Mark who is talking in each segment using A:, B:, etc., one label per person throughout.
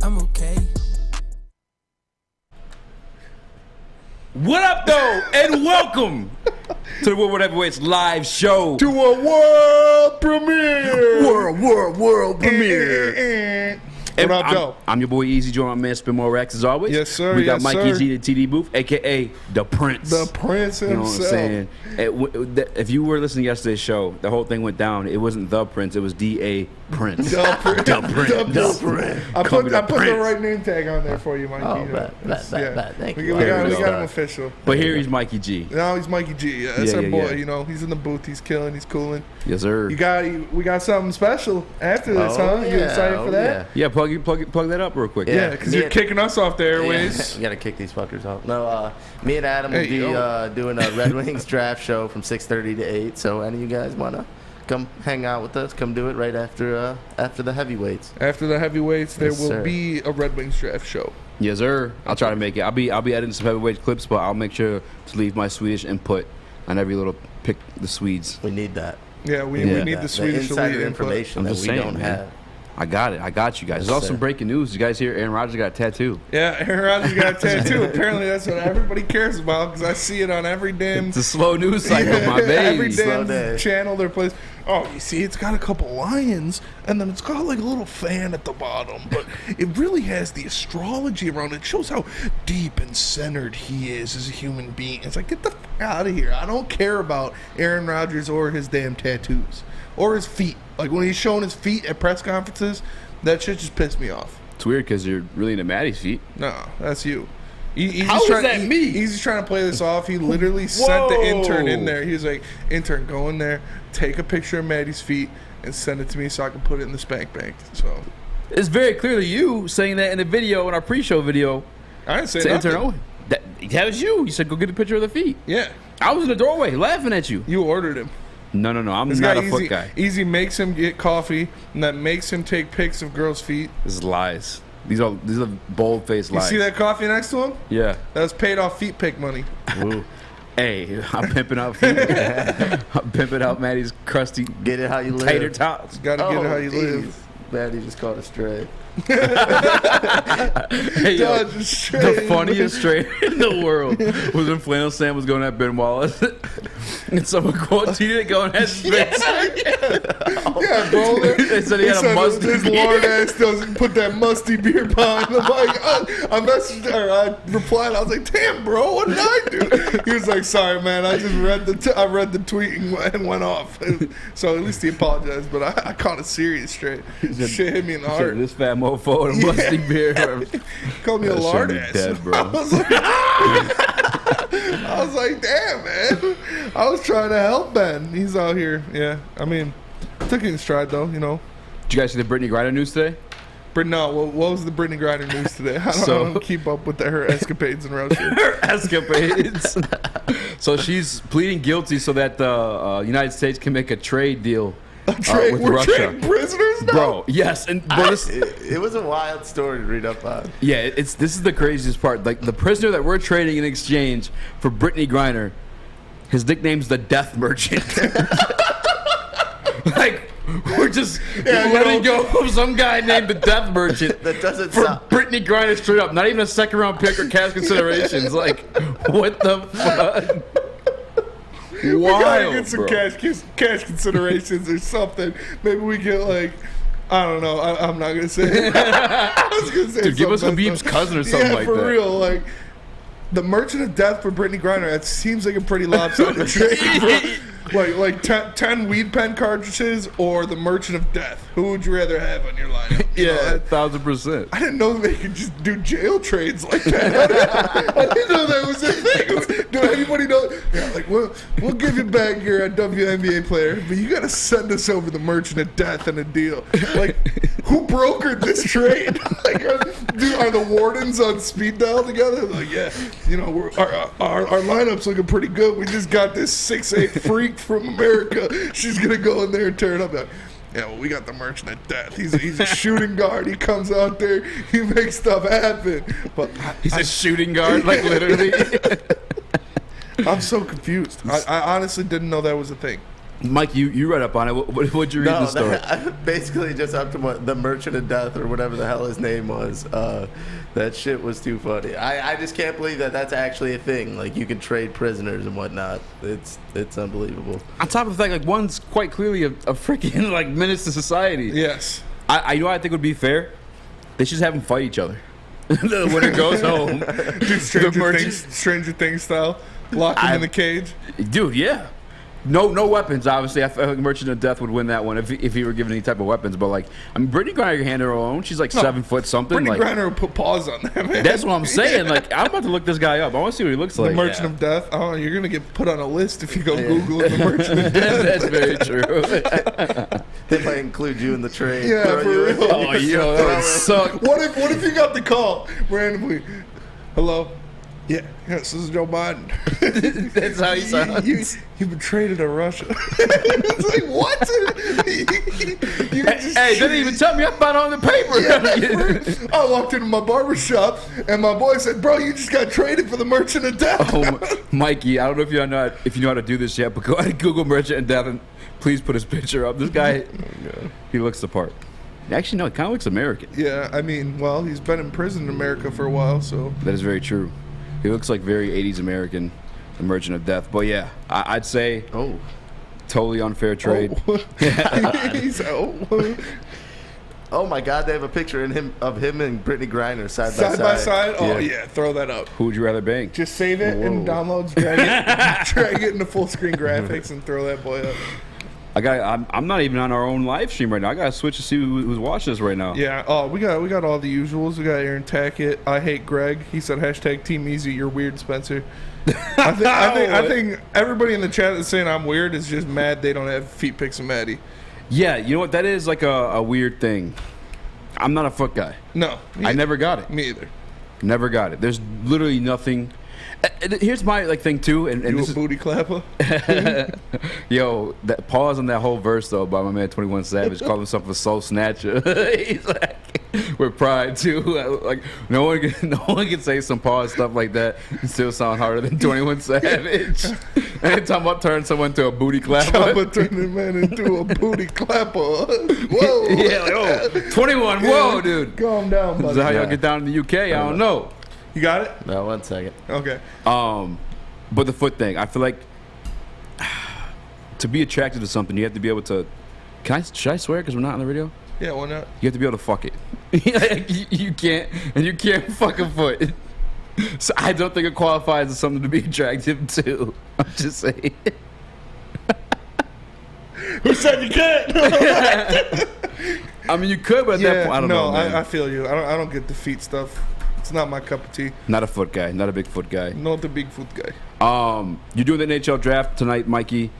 A: I'm okay.
B: What up, though, and welcome to the Woodward Heavyweights live show.
C: To a world premiere.
B: World premiere.
C: What up, Joe?
B: I'm your boy Eazy, joined my man Spin More Rex as always.
C: Yes, sir.
B: We got
C: yes,
B: Mikey
C: sir.
B: G, the TD booth, a.k.a. The Prince.
C: The Prince himself.
B: You know what I'm saying? If you were listening to yesterday's show, the whole thing went down. It wasn't The Prince, it was D.A. Prince.
C: The Prince.
B: The Prince.
C: I put the right name tag on there for you, Mikey.
D: Oh, bet. Thank you.
C: We got him official.
B: But here he's Mikey G.
C: Now he's Mikey G. That's our boy. You know, he's in the booth. He's killing. He's cooling.
B: Yes, sir.
C: We got something special after this, huh? You excited for that?
B: Yeah, plug that up real quick.
C: Yeah, because you're kicking us off the airways.
D: You gotta kick these fuckers off. No, me and Adam will be doing a Red Wings draft show from 6:30 to 8. So any of you guys wanna come hang out with us? Come do it right after the heavyweights.
C: After the heavyweights, there will be a Red Wings draft show.
B: Yes, sir. I'll try to make it. I'll be editing some heavyweight clips, but I'll make sure to leave my Swedish input on every little pick the Swedes.
D: We need that.
C: Yeah, we need the Swedish
D: insider information that we don't have.
B: I got it. I got you guys.
D: Yes,
B: There's also some breaking news. You guys hear Aaron Rodgers got a tattoo.
C: Yeah, Aaron Rodgers got a tattoo. Apparently, that's what everybody cares about because I see it on every damn...
B: It's a slow news cycle, my baby.
C: Every damn channel they're placed. Oh, you see, it's got a couple lions, and then it's got like a little fan at the bottom. But it really has the astrology around it. It shows how deep and centered he is as a human being. It's like, get the fuck out of here. I don't care about Aaron Rodgers or his damn tattoos. Or his feet. Like when he's showing his feet at press conferences, that shit just pissed me off.
B: It's weird because you're really into Maddie's feet.
C: No, that's you.
B: How is that me?
C: He's just trying to play this off. He literally sent the intern in there. He was like, intern, go in there, take a picture of Maddie's feet, and send it to me so I can put it in the spank bank. So
B: it's very clearly you saying that in the video, in our pre-show video.
C: I didn't say nothing.
B: Intern Owen. That was you. You said go get a picture of the feet.
C: Yeah.
B: I was in the doorway laughing at you.
C: You ordered him.
B: No. I'm not a foot guy.
C: Eazy makes him get coffee, and that makes him take pics of girls' feet.
B: This is lies. These are bold-faced lies.
C: You see that coffee next to him?
B: Yeah.
C: That was paid off feet pic money.
B: Ooh. Hey, I'm pimping out feet. I'm pimping out Maddie's crusty,
D: get it how you live.
B: Tater tots.
C: Got to get it how you live.
D: Maddie just caught a stray.
B: Hey, yo, the funniest trade in the world was when Flannel Sam was going at Ben Wallace, and someone quoted it going at his face.
C: Yeah, bro.
B: They said he had a musty
C: his
B: beard.
C: lord ass doesn't put that musty beard behind him. I messaged her. I replied. I was like, "Damn, bro, what did I do?" He was like, "Sorry, man. I just read the tweet and went off." So at least he apologized. But I caught a serious straight. Shit hit me in the heart.
B: This fat mofo and a musty beard.
C: Called me a lard ass.
B: Dead, bro.
C: I was like, damn, man. I was trying to help Ben. He's out here. Yeah. I mean, took it in stride, though, you know.
B: Did you guys see the Brittany Griner news today?
C: No, what was the Brittany Griner news today? I don't keep up with her escapades in Russia.
B: Her escapades. So she's pleading guilty so that the United States can make a trade deal with
C: we're
B: Russia.
C: trading prisoners now?
B: Bro, yes. And
D: it was a wild story to read up on.
B: Yeah, this is the craziest part. Like, the prisoner that we're trading in exchange for Brittany Griner, his nickname's the Death Merchant. Like, we're just letting go of some guy named the Death Merchant
D: that doesn't
B: for Brittany Griner straight up. Not even a second round pick or cash considerations. Like, what the fuck?
C: We gotta get some cash considerations or something. Maybe we get like, I don't know. I'm not gonna say it. I was gonna say
B: dude, give us Habib's cousin or something like that.
C: Yeah, for real. Like the Merchant of Death for Brittany Griner. That seems like a pretty lopsided trade, bro. Like 10 weed pen cartridges or the Merchant of Death. Who would you rather have on your lineup?
B: Yeah, 1,000%.
C: I didn't know they could just do jail trades like that. I didn't know that was a thing. Did anybody know? Yeah, like we'll give you back your WNBA player, but you got to send us over the Merchant of Death in a deal. Like, who brokered this trade? Like, are the wardens on speed dial together? Like, yeah, you know, our lineup's looking pretty good. We just got this 6'8" freak from America. She's gonna go in there and tear it up. Like, yeah, well, we got the Merchant of Death. He's a shooting guard. He comes out there. He makes stuff happen. But
B: he's a shooting guard, like literally.
C: I'm so confused. I honestly didn't know that was a thing.
B: Mike, you read up on it. What'd you read in the story?
D: Basically, just up to what the Merchant of Death or whatever the hell his name was. That shit was too funny. I just can't believe that that's actually a thing. Like, you can trade prisoners and whatnot. It's unbelievable.
B: On top of the fact, like, one's quite clearly a freaking like menace to society.
C: Yes.
B: I what I think would be fair. They should just have them fight each other. The winner goes home.
C: Dude, Stranger Things style. Lock him in the cage.
B: Dude, yeah. No weapons, obviously. I feel like Merchant of Death would win that one if he were given any type of weapons. But, like, I mean, Brittany Griner can handle her own. She's like 7 foot something.
C: Brittany
B: like,
C: Griner will put paws on that, man.
B: That's what I'm saying. Like, I'm about to look this guy up. I want to see what he looks like.
C: The Merchant of Death. Oh, you're going to get put on a list if you go Googling the Merchant of Death.
B: That's very true.
D: They might include you in the trade.
C: Yeah, for real.
B: Oh, yo, that would suck.
C: What if you got the call randomly? Hello? Yeah, this is Joe Biden.
B: That's how you sound.
C: You've been traded to Russia. It's like, what?
B: Hey, they didn't even tell me. I found it on the paper.
C: Yeah, I walked into my barber shop, and my boy said, bro, you just got traded for the Merchant of Death.
B: Oh, Mikey, I don't know if you know how to do this yet, but go ahead and Google Merchant of Death and please put his picture up. This guy, he looks the part. Actually, no, he kind of looks American.
C: Yeah, I mean, well, he's been in prison in America for a while, so.
B: That is very true. He looks like very 80s American, the Merchant of Death. But yeah, I'd say totally unfair trade.
D: Oh my God, they have a picture of him and Brittany Griner side by side.
C: Side by side? Oh yeah, throw that up.
B: Who would you rather bang?
C: Just save it and downloads, drag it into full screen graphics and throw that boy up.
B: I'm not even on our own live stream right now. I gotta switch to see who's watching us right now.
C: Yeah. Oh, we got all the usuals. We got Aaron Tackett. I hate Greg. He said hashtag Team Eazy. You're weird, Spencer. I think everybody in the chat that's saying I'm weird is just mad they don't have feet pics of Maddie.
B: Yeah. You know what? That is like a weird thing. I'm not a foot guy.
C: No.
B: I never got it.
C: Me either.
B: Never got it. There's literally nothing. Here's my thing too, and
C: you
B: this
C: a booty clapper.
B: Yo, that pause on that whole verse though by my man 21 Savage, called himself a soul snatcher. He's like with pride too. Like no one can say some pause stuff like that and still sound harder than 21 Savage. And talking about turning someone into a booty clapper.
C: Chopper turning a man into a booty clapper. Whoa.
B: Yeah, like, oh, 21. Whoa, dude.
C: Calm down, buddy.
B: Is that how y'all get down in the UK? I don't know.
C: You got it?
D: No, 1 second.
C: Okay.
B: But the foot thing, I feel like to be attracted to something, you have to be able to. Should I swear because we're not on the radio?
C: Yeah, why not?
B: You have to be able to fuck it. you can't fuck a foot. So I don't think it qualifies as something to be attractive to. I'm just saying.
C: Who said you can't?
B: I mean, you could, but at that point, I don't know. Man.
C: I feel you. I don't get the feet stuff. It's not my cup of tea.
B: Not a foot guy. Not a big foot guy.
C: Not the big foot guy.
B: You're doing the NHL draft tonight, Mikey.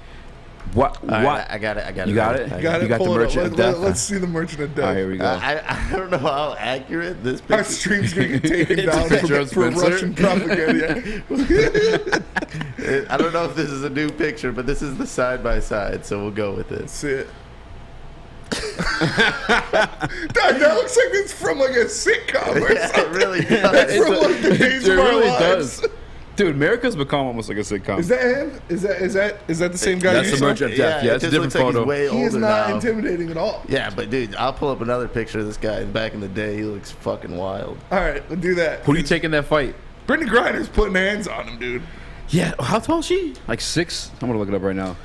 B: What?
D: Right, I got it.
B: You got it?
C: You got
B: the Merchant of Death?
C: Let's see the Merchant of Death.
B: All right, here we go.
D: I don't know how accurate this picture
C: Our stream's going to get taken down for Russian propaganda.
D: I don't know if this is a new picture, but this is the side-by-side, so we'll go with it.
C: That's it. that looks like it's from like a sitcom or something.
D: It really does.
C: It's from like the days of our lives.
B: Does. Dude, America's become almost like a sitcom.
C: Is that him? Is that the same guy?
B: That's the Merchant of Death. Yeah, it's a different photo.
D: He's way older
C: he is not
D: now.
C: intimidating at all.
D: Yeah, but dude, I'll pull up another picture of this guy. Back in the day, he looks fucking wild.
C: All right, we'll do that.
B: Who do you take in that fight?
C: Brittany Griner's putting hands on him, dude.
B: Yeah, how tall is she? Like 6? I'm gonna look it up right now.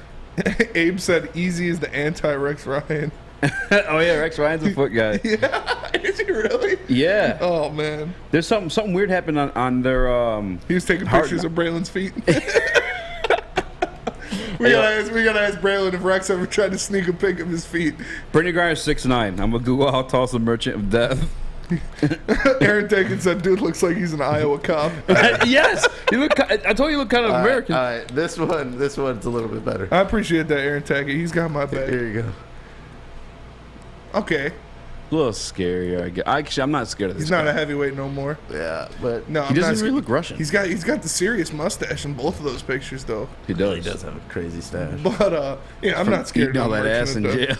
C: Abe said Eazy is the anti-Rex Ryan.
B: Oh yeah, Rex Ryan's a foot guy.
C: Yeah, is he really?
B: Yeah.
C: Oh man,
B: there's something weird happened on their.
C: He was taking pictures of Braylon's feet. we gotta ask Braylon if Rex ever tried to sneak a pic of his feet.
B: Brittany Griner's 6'9". I'm gonna Google how tall is the Merchant of Death.
C: Aaron Taken said, "Dude looks like he's an Iowa cop."
B: Yes, I told you, you look kind of American.
D: All right, this one's a little bit better.
C: I appreciate that, Aaron Taken. He's got my back.
D: Here you go.
C: Okay.
B: A little scary, I guess. Actually, I'm not scared of this.
C: He's not a heavyweight no more.
D: Yeah, but
C: no,
B: he doesn't really look Russian.
C: He's got the serious mustache in both of those pictures, though.
B: He does.
D: He does have a crazy stash.
C: But yeah, I'm not scared.
B: Eating all that ass in jail.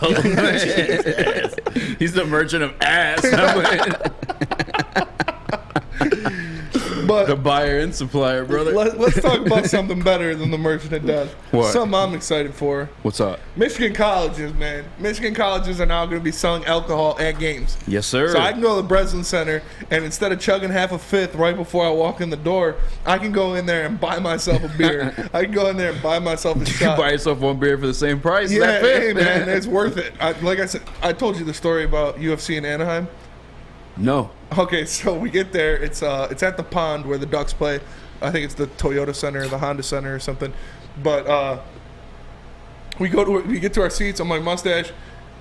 B: He's the Merchant of Ass.
C: But
B: The buyer and supplier, brother.
C: Let's talk about something better than the Merchant of Death.
B: What?
C: Something I'm excited for.
B: What's up?
C: Michigan colleges, man. Michigan colleges are now going to be selling alcohol at games.
B: Yes, sir.
C: So I can go to the Breslin Center, and instead of chugging half a fifth right before I walk in the door, I can go in there and buy myself a beer. I can go in there and buy myself a
B: You
C: shot.
B: buy yourself one beer for the same price.
C: Yeah,
B: that fifth.
C: hey, man, it's worth it. Like I said, I told you the story about UFC in Anaheim.
B: No.
C: Okay, so we get there. It's at the pond where the Ducks play. I think it's the Toyota Center or the Honda Center or something. But we get to our seats. I'm like, Mustache,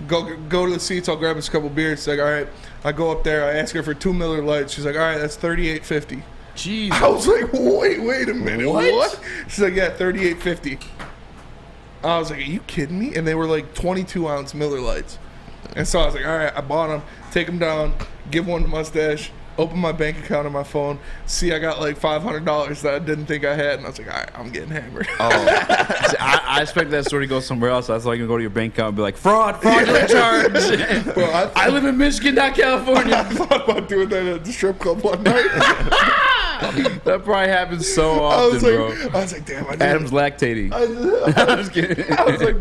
C: go to the seats. I'll grab us a couple beers. She's like, all right. I go up there. I ask her for 2 Miller Lights. She's like, all right, that's $38.50.
B: Jeez.
C: I was like, wait a minute.
B: What?
C: She's like, yeah, $38.50. I was like, are you kidding me? And they were like 22-ounce Miller Lights. And so I was like, all right, I bought them, take them down, give one to Mustache, open my bank account on my phone, see I got like $500 that I didn't think I had, and I was like, all right, I'm getting hammered.
B: Oh, see, I expect that story to go somewhere else. That's like you go to your bank account and be like, fraudulent charge.
C: Bro,
B: I live in Michigan, not California.
C: I thought about doing that at the strip club one night.
B: That probably happens so
C: I
B: often,
C: was like, damn,
B: Adam's lactating.
C: I
B: was kidding.
C: was like,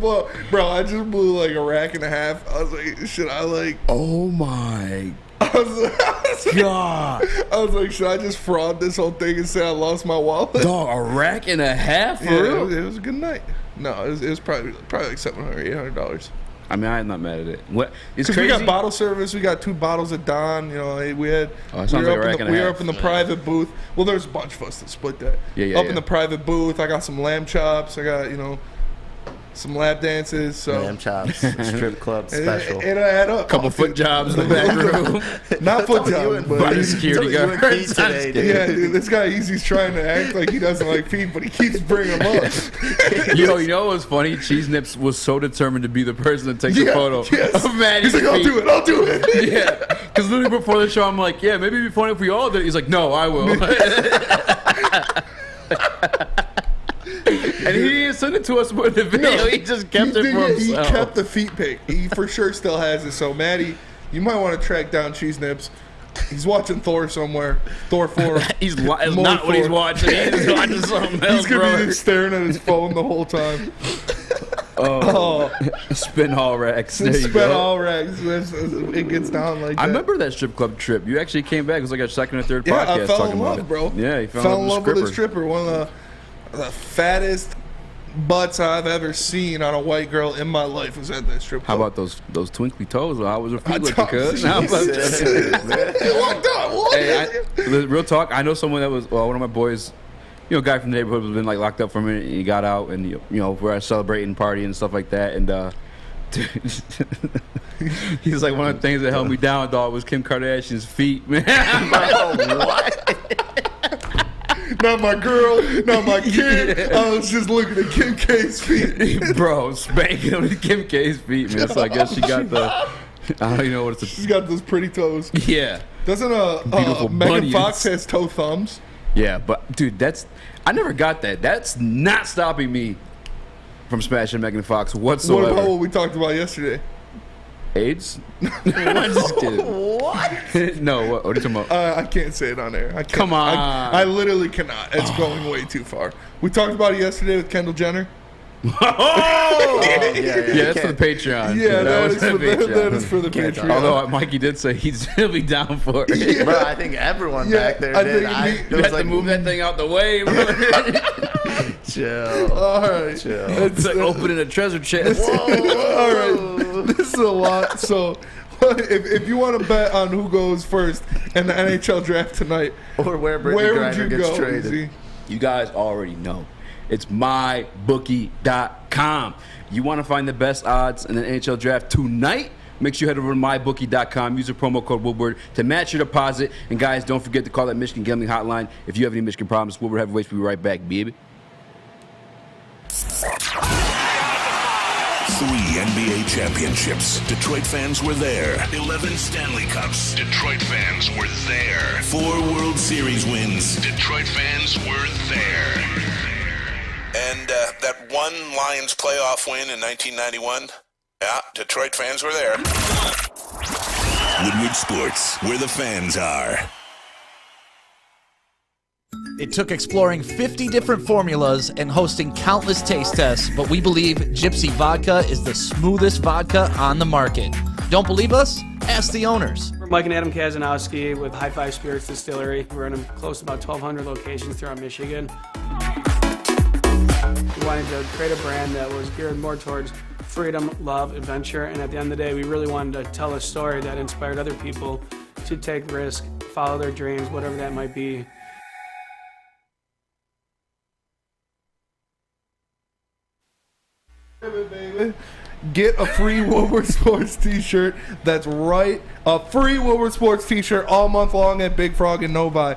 C: bro, I just blew like a rack and a half. I was like, should I like?
B: Oh my
C: I was
B: God.
C: I was like, should I just fraud this whole thing and say I lost my wallet?
B: Dog, a rack and a half? For
C: Yeah,
B: real?
C: it was a good night. No, it was probably like $700, $800.
B: I mean, I'm not mad at it. What? It's
C: Because
B: crazy.
C: we got bottle service, we got 2 bottles of Don. You know, we had.
B: Oh, it sounds like a rack and a
C: we were
B: half.
C: up in the private booth. Well, there's a bunch of us that split that.
B: Yeah,
C: Up in the private booth, I got some lamb chops. I got some lap dances. So
D: Lamb chops, strip club special.
C: It add up.
B: Couple foot jobs in the back room.
C: Not foot
D: That's all you
C: jobs,
D: and
C: but
B: By the
D: That's
B: security
D: all you and
B: guard.
D: Pete today, dude.
C: yeah, dude, this guy Easy's trying to act like he doesn't like feet, but he keeps bringing them up.
B: Yo, you know what's funny? Cheese Nips was so determined to be the person to take the photo
C: yes.
B: of Maddie's
C: He's like, I'll
B: feet.
C: do it.
B: Yeah, because literally before the show, I'm like, yeah, maybe it'd be funny if we all did it. He's like, no, I will. And he didn't send it to us with the video. He just kept it for
C: He
B: himself.
C: kept the feet pic. He for sure still has it. So, Maddie, you might want to track down Cheese Nips. He's watching Thor somewhere. Thor 4.
B: He's not what he's watching. He's watching something else,
C: He's going to
B: bro.
C: be staring at his phone the whole time.
B: Oh, spin hall racks. There you
C: Spent
B: go.
C: all rags. It gets down like that.
B: I remember that strip club trip. You actually came back. It was like a second or third
C: Yeah,
B: podcast
C: I fell
B: talking
C: in
B: about
C: love,
B: it.
C: bro.
B: Yeah, he
C: fell in love with a
B: stripper.
C: stripper. One of the fattest butts I've ever seen on a white girl in my life was at that strip
B: How
C: club.
B: about those twinkly toes? How was her feet looking?
C: don't-
B: Cuz? How about
C: It walked up. What?
B: Hey, real talk. I know someone that was one of my boys. A guy from the neighborhood was been like locked up for a minute. And he got out, and we're celebrating, party, and stuff like that. And dude, he's like, one of the things that held me down, dog, was Kim Kardashian's feet, man.
D: What?
C: Not my girl, not my kid. I was just looking at Kim K's feet.
B: Bro, spanking him with Kim K's feet, man. So I guess she got the. I don't even know what it's.
C: She's got those pretty toes.
B: Yeah.
C: Doesn't
B: Beautiful
C: Megan
B: bunions.
C: Fox has toe thumbs?
B: Yeah, but dude, I never got that. That's not stopping me from smashing Megan Fox whatsoever.
C: What about what we talked about yesterday?
B: AIDS? I'm just kidding.
D: What?
B: No, what are you talking about?
C: I can't say it on air. I can't.
B: Come on.
C: I literally cannot. It's going way too far. We talked about it yesterday with Kendall Jenner.
B: Oh!
D: Yeah,
B: Yeah, that's for the Patreon.
C: Yeah, that
B: was
C: is for
B: Patreon.
C: that is for the
D: Can't
C: Patreon.
D: talk.
B: Although Mikey did say he'll be down for it.
C: Yeah.
D: Bro, I think everyone
C: Yeah,
D: back there
C: I
D: did.
C: think
D: It
B: You
D: was
B: had to
D: like,
B: move that thing out the way, bro.
D: chill.
C: All right.
D: Chill.
B: It's like opening a treasure chest.
C: All right. This is a lot. So, if you want to bet on who goes first in the NHL draft tonight,
D: Or where Brittany
C: where would
D: Griner
C: you
D: gets
C: go?
D: traded.
C: Easy?
B: You guys already know. It's mybookie.com. You want to find the best odds in the NHL draft tonight? Make sure you head over to mybookie.com. Use the promo code Woodward to match your deposit. And guys, don't forget to call that Michigan Gambling Hotline if you have any Michigan problems. Woodward Heavyweights will be right back, baby.
A: 3 NBA championships. Detroit fans were there. 11 Stanley Cups. Detroit fans were there. 4 World Series wins. Detroit fans were there. And that one Lions playoff win in 1991. Yeah, Detroit fans were there. Woodward Sports, where the fans are.
E: It took exploring 50 different formulas and hosting countless taste tests, but we believe Gypsy Vodka is the smoothest vodka on the market. Don't believe us? Ask the owners.
F: We're Mike and Adam Kazanowski with High Five Spirits Distillery. We're in close to about 1,200 locations throughout Michigan. We wanted to create a brand that was geared more towards freedom, love, adventure, and at the end of the day, we really wanted to tell a story that inspired other people to take risk, follow their dreams, whatever that might be.
C: Get a free Woodward Sports t-shirt. That's right, a free Woodward Sports t-shirt all month long at Big Frog and Novi.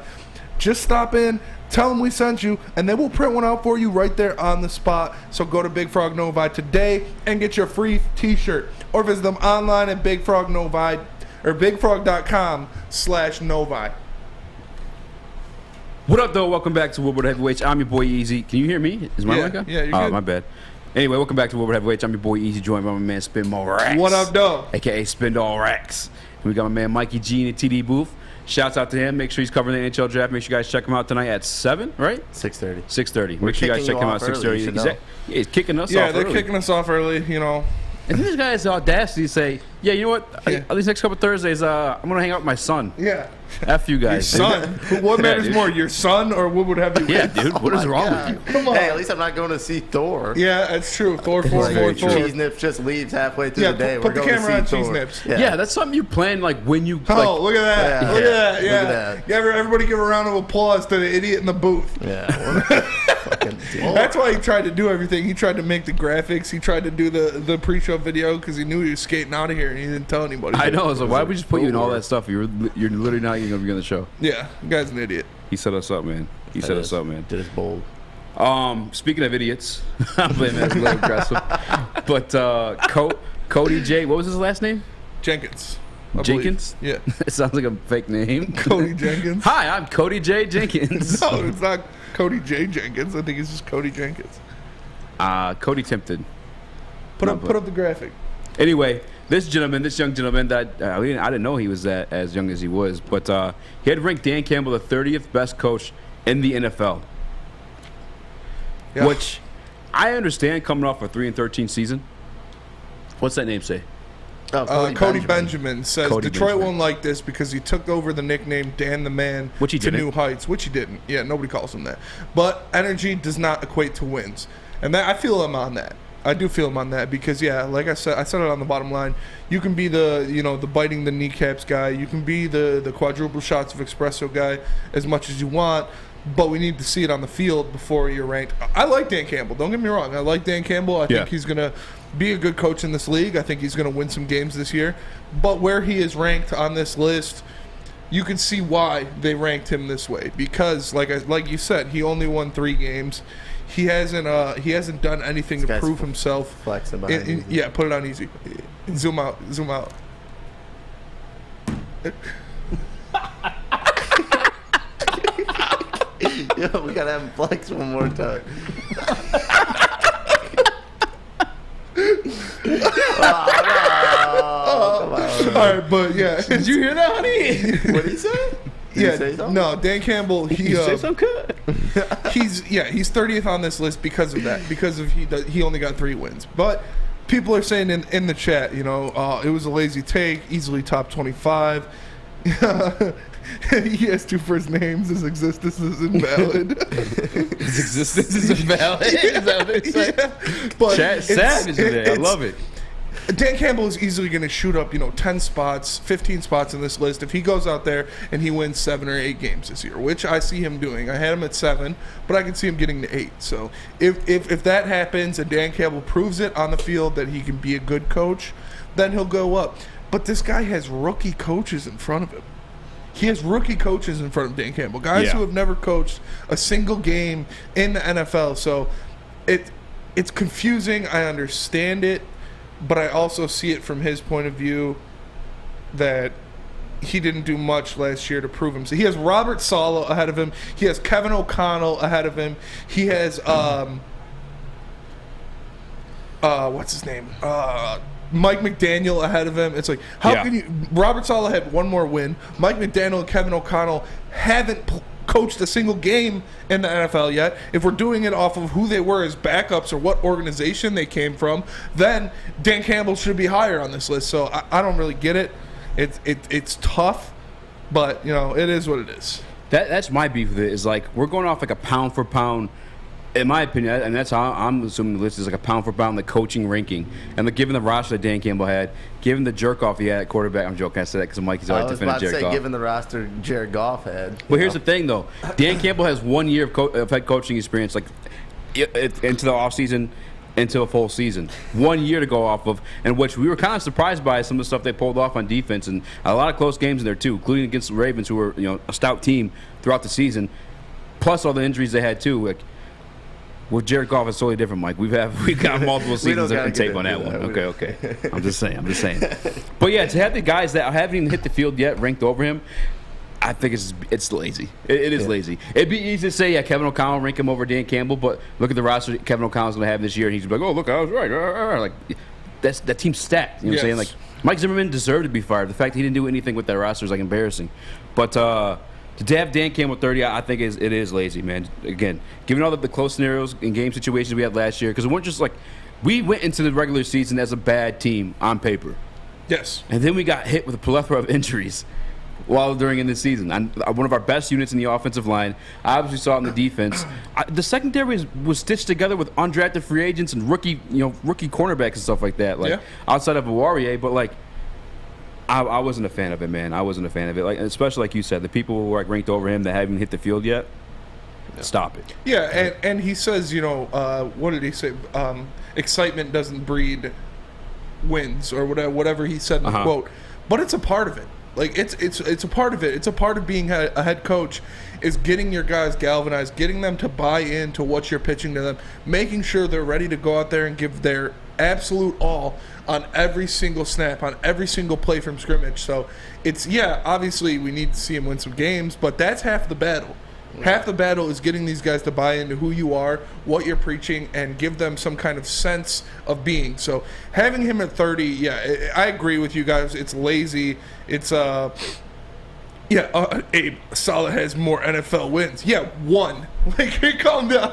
C: Just stop in, tell them we sent you, and then we'll print one out for you right there on the spot. So go to Big Frog Novi today and get your free t-shirt, or visit them online at Big Frog Novi or bigfrog.com/Novi.
B: What up, though? Welcome back to Woodward Heavyweights. I'm your boy Eazy. Can you hear me? Is my mic on?
C: Yeah, you're good.
B: My bad. Anyway, welcome back to Woodward Heavyweights. I'm your boy Eazy, joined by my man Spin More Racks.
C: What up, though?
B: AKA Spin All Racks. And we got my man Mikey G in the TD booth. Shouts out to him. Make sure he's covering the NHL draft. Make sure you guys check him out tonight at 7, right?
D: 6:30.
B: 6:30. Make sure you guys check him out at 6:30. Yeah, he's kicking us off.
C: Yeah, they're
B: early.
C: kicking us off early, you know.
B: And then this guy has the audacity to say, yeah, you know what?
C: Yeah.
B: These next couple Thursdays, I'm going to hang out with my son.
C: Yeah.
B: F you
C: Your
B: guys.
C: son. What matters
B: dude.
C: more, your son or Woodward Heavyweights?
B: Yeah, dude. What is wrong with you?
C: Come on.
D: Hey, at least I'm not going to see Thor.
C: Yeah, that's true. Thor 4
D: Like,
C: 4 4.
D: Cheese Nips just leaves halfway through
C: Yeah,
D: the day.
C: put
D: We're
C: the
D: going
C: camera
D: to
C: on
D: see
C: Cheese
D: Thor.
C: Nips.
B: Yeah, that's something you plan like when you.
C: Oh,
B: like,
C: look at that.
D: Yeah.
C: Look at that.
D: Look
C: Yeah.
D: at that.
C: Yeah, everybody give a round of applause to the idiot in the booth.
D: Yeah. Fucking
C: That's why he tried to do everything. He tried to make the graphics. He tried to do the pre-show video because he knew he was skating out of here and he didn't tell anybody.
B: I know. So why would we just put you in all that stuff? You're literally not even going to be on the show.
C: Yeah, the guy's an idiot.
B: He set us up, man. He set us up, man.
D: Did his bold.
B: Speaking of idiots, I'm playing that a little aggressive. But Cody J, what was his last name?
C: Jenkins. I
B: Jenkins?
C: believe. Yeah.
B: It sounds like a fake name.
C: Cody Jenkins.
B: Hi, I'm Cody J Jenkins.
C: No, it's not Cody J. Jenkins. I think it's just Cody Jenkins.
B: Cody Tempted.
C: Put up the graphic.
B: Anyway, this young gentleman that I didn't know he was that as young as he was, but he had ranked Dan Campbell the 30th best coach in the NFL.
C: Yeah.
B: Which I understand coming off a 3-13 season. What's that name say?
D: Oh,
C: Cody Benjamin says
B: Cody
C: Detroit
B: Benjamin.
C: won't like this because he took over the nickname Dan the Man
B: Which he
C: to
B: didn't.
C: new heights, which he didn't. Yeah, nobody calls him that. But energy does not equate to wins, and that I feel him on that. I do feel him on that because like I said it on the bottom line. You can be the biting the kneecaps guy. You can be the quadruple shots of espresso guy as much as you want. But we need to see it on the field before you're ranked. I like Dan Campbell. Don't get me wrong. I like Dan Campbell. I think he's going to be a good coach in this league. I think he's going to win some games this year. But where he is ranked on this list, you can see why they ranked him this way. Because, like you said, he only won 3 games. He hasn't done anything to prove himself.
D: Flexing behind Eazy.
C: Yeah, put it on Easy. Zoom out.
D: Yo, we gotta have him flex one more time.
C: All right, but yeah.
B: Did you hear that, honey?
D: What did he say? Did he say something?
C: No, Dan Campbell. He
B: say something good.
C: he's 30th on this list because of that. Because of he only got 3 wins. But people are saying in the chat, it was a lazy take, easily top 25. He has 2 first names. His existence is invalid.
B: His existence is invalid. Is that what they say?
C: Yeah, but
B: Chat savage today. I love it.
C: Dan Campbell is easily going to shoot up, 10 spots, 15 spots in this list if he goes out there and he wins 7 or 8 games this year, which I see him doing. I had him at 7, but I can see him getting to 8. So if that happens and Dan Campbell proves it on the field that he can be a good coach, then he'll go up. But this guy has rookie coaches in front of him. He has rookie coaches in front of Dan Campbell, guys who have never coached a single game in the NFL. So it's confusing. I understand it. But I also see it from his point of view that he didn't do much last year to prove himself. He has Robert Saleh ahead of him. He has Kevin O'Connell ahead of him. He has what's his name? Mike McDaniel ahead of him. It's like, how can you? Robert Saleh had 1 more win. Mike McDaniel and Kevin O'Connell haven't coached a single game in the NFL yet. If we're doing it off of who they were as backups or what organization they came from, then Dan Campbell should be higher on this list. So I don't really get it. It's tough, but it is what it is.
B: That's my beef with it. Is like we're going off like a pound for pound. In my opinion, and that's how I'm assuming the list is like a pound for pound the coaching ranking, and given the roster that Dan Campbell had, given the jerk off he had at quarterback. I'm joking. I said that because Mikey's always defending Jared Goff.
D: I was about to say, given the roster Jared Goff had.
B: But here's the thing, though. Dan Campbell has 1 year of head coaching experience, like into the offseason, into a full season. 1 year to go off of, and which we were kind of surprised by some of the stuff they pulled off on defense, and a lot of close games in there too, including against the Ravens, who were a stout team throughout the season, plus all the injuries they had too. Like, with Jared Goff, it's totally different, Mike. We've got multiple seasons and tape on that one. Okay. I'm just saying. But yeah, to have the guys that haven't even hit the field yet ranked over him, I think it's lazy. It is lazy. It'd be easy to say, yeah, Kevin O'Connell rank him over Dan Campbell, but look at the roster Kevin O'Connell's going to have this year, and he's like, oh, look, I was right. Like, that team's stacked. You know what I'm saying? Like, Mike Zimmerman deserved to be fired. The fact that he didn't do anything with that roster is like embarrassing. But to have Dan Campbell 30, I think it is lazy, man. Again, given all the close scenarios and game situations we had last year, because it weren't just like we went into the regular season as a bad team on paper.
C: Yes. And
B: then we got hit with a plethora of injuries during the season. One of our best units in the offensive line. I obviously saw it in the defense. The secondary was stitched together with undrafted free agents and rookie cornerbacks and stuff like that. Like outside of Awarie, but like. I wasn't a fan of it, man. I wasn't a fan of it. Like, especially like you said, the people who were ranked over him that haven't hit the field yet. Stop it.
C: Yeah, and he says, what did he say? Excitement doesn't breed wins, or whatever he said in the quote. But it's a part of it. Like it's a part of it. It's a part of being a head coach is getting your guys galvanized, getting them to buy into what you're pitching to them, making sure they're ready to go out there and give their absolute all on every single snap, on every single play from scrimmage. So it's, obviously we need to see him win some games, but that's half the battle. Half the battle is getting these guys to buy into who you are, what you're preaching, and give them some kind of sense of being. So having him at 30, I agree with you guys. It's lazy. It's Abe Salah has more NFL wins. Yeah, one. Like, calm down,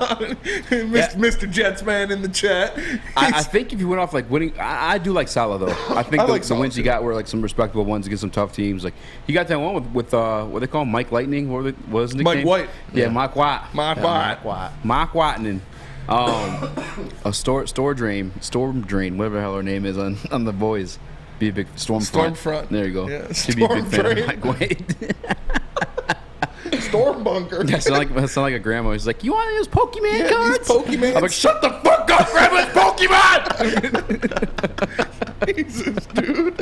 C: Mr. Jets man in the chat.
B: I think if you went off like winning, I do like Salah though. I think the wins he got were like some respectable ones against some tough teams. Like he got that one with what they call him, Mike Lightning. What was his nickname?
C: Mike White.
B: Yeah, Mike White.
C: Mike
B: Whitening. A storm drain, whatever the hell her name is on the boys. Be a big Stormfront. There you go. Yeah, should be a big fan of Mike White.
C: Storm bunker.
B: That sound like a grandma. She's like, you want those Pokemon cards?
C: Pokemon.
B: I'm like, shut the fuck up, grandma, it's Pokemon!
C: Jesus, dude.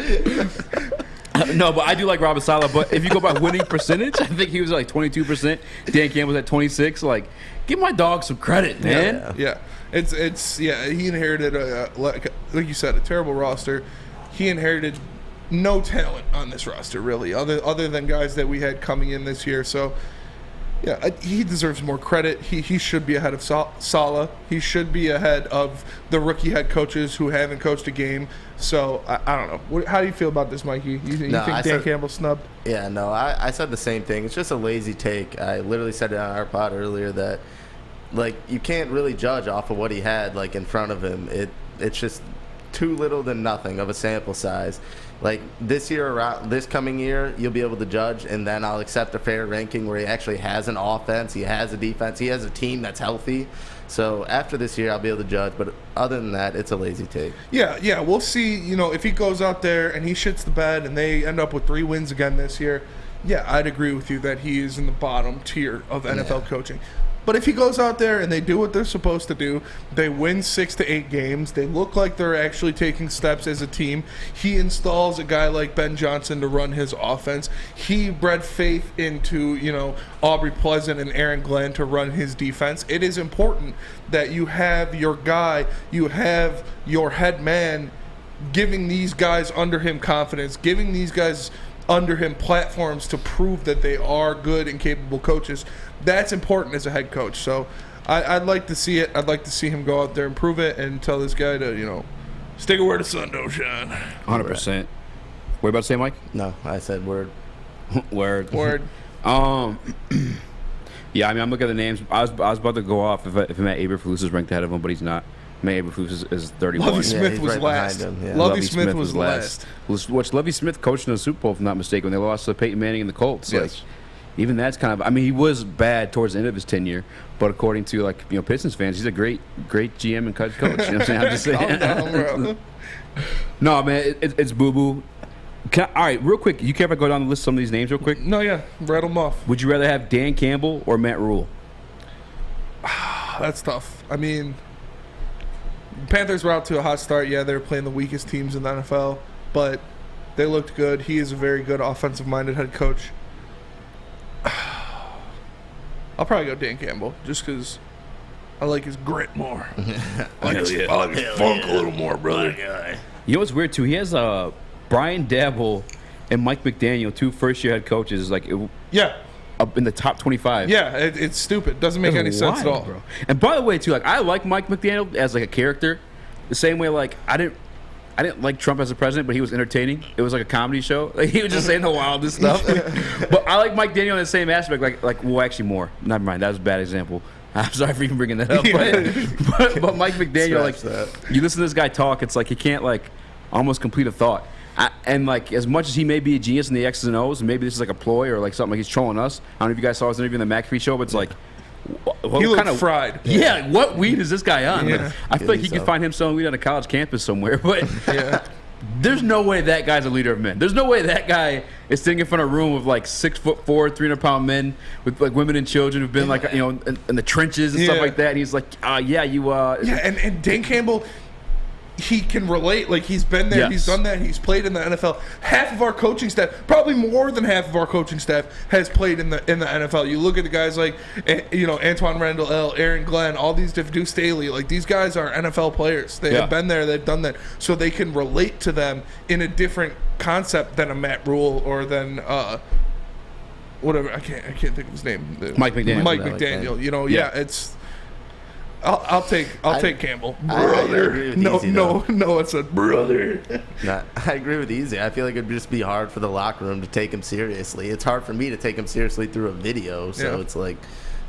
B: No, but I do like Robert Saleh. But if you go by winning percentage, I think he was like 22%. Dan Campbell was at 26%. Like, give my dog some credit, man.
C: Yeah. It's he inherited like you said, a terrible roster. He inherited no talent on this roster, really, other than guys that we had coming in this year. So, yeah, he deserves more credit. He should be ahead of Salah. He should be ahead of the rookie head coaches who haven't coached a game. So, I don't know. How do you feel about this, Mikey? You think Dan Campbell snubbed?
D: Yeah, no, I said the same thing. It's just a lazy take. I literally said it on our pod earlier that, like, you can't really judge off of what he had, like, in front of him. It's just too little than nothing of a sample size. Like this coming year, you'll be able to judge, and then I'll accept a fair ranking where he actually has an offense, he has a defense, he has a team that's healthy. So after this year, I'll be able to judge. But other than that, it's a lazy take.
C: Yeah, we'll see. If he goes out there and he shits the bed and they end up with 3 wins again this year, yeah, I'd agree with you that he is in the bottom tier of NFL coaching. But if he goes out there and they do what they're supposed to do, they win 6 to 8 games, they look like they're actually taking steps as a team, he installs a guy like Ben Johnson to run his offense, he bred faith into, Aubrey Pleasant and Aaron Glenn to run his defense. It is important that you have your guy, you have your head man giving these guys under him confidence, giving these guys under him platforms to prove that they are good and capable coaches. That's important as a head coach. So I'd like to see it. I'd like to see him go out there and prove it and tell this guy to, stick it where the sun don't shine.
B: 100%. What about to say, Mike?
D: No, I said word.
B: Word. Yeah, I mean, I'm looking at the names. I was about to go off if Matt Eberflus is ranked ahead of him, but he's not. Matt Eberflus is 31.
C: Lovie Smith
D: he's
C: was
D: right
C: last.
D: behind him, yeah.
C: Lovie Smith was last.
B: Which Lovie Smith coached in the Super Bowl, if I'm not mistaken, when they lost to Peyton Manning and the Colts.
C: Yes.
B: Like, even that's kind of. I mean, he was bad towards the end of his tenure, but according to Pistons fans, he's a great GM and coach. You know what I'm saying? I'm just saying.
C: Calm down, bro.
B: No, man, it's boo boo. All right, real quick, you care if I go down the list of some of these names real quick?
C: No, yeah, rattle them off.
B: Would you rather have Dan Campbell or Matt Rule?
C: That's tough. I mean, Panthers were out to a hot start. Yeah, they were playing the weakest teams in the NFL, but they looked good. He is a very good offensive-minded head coach. I'll probably go Dan Campbell just because I like his grit more. I like his funk a little more, brother.
B: You know what's weird, too? He has Brian Dabble and Mike McDaniel, 2 first-year head coaches,
C: Yeah.
B: up in the top 25.
C: Yeah, it's stupid. Doesn't make any sense at all.
B: Bro. And by the way, too, I like Mike McDaniel as a character. The same way, I didn't like Trump as a president, but he was entertaining. It was like a comedy show. He was just saying the wildest stuff. But I like Mike Daniel in the same aspect. Well, actually more. Never mind. That was a bad example. I'm sorry for even bringing that up. But Mike McDaniel, you listen to this guy talk, it's like he can't almost complete a thought. And as much as he may be a genius in the X's and O's, and maybe this is a ploy or something he's trolling us. I don't know if you guys saw his interview in the McAfee show, but it's
C: he looked fried.
B: Yeah, what weed is this guy on?
C: Yeah.
B: I feel like he could find him selling weed on a college campus somewhere, but there's no way that guy's a leader of men. There's no way that guy is sitting in front of a room of 6'4", 300-pound men with women and children who've been in the trenches and stuff like that. And he's
C: and Dan Campbell, he can relate. He's been there, he's done that, he's played in the NFL. Half of our coaching staff, probably more than half of our coaching staff, has played in the NFL. You look at the guys Antoine Randall, Aaron Glenn, all these different, Deuce Staley. These guys are NFL players. They have been there, they've done that, so they can relate to them in a different concept than a Matt Rule or than whatever. I can't think of his name.
B: Mike McDaniel.
C: Mike McDaniel. It's. I'll take Campbell.
D: Brother.
C: No, it's a brother.
D: I agree with Eazy. I feel like it'd just be hard for the locker room to take him seriously. It's hard for me to take him seriously through a video, so it's I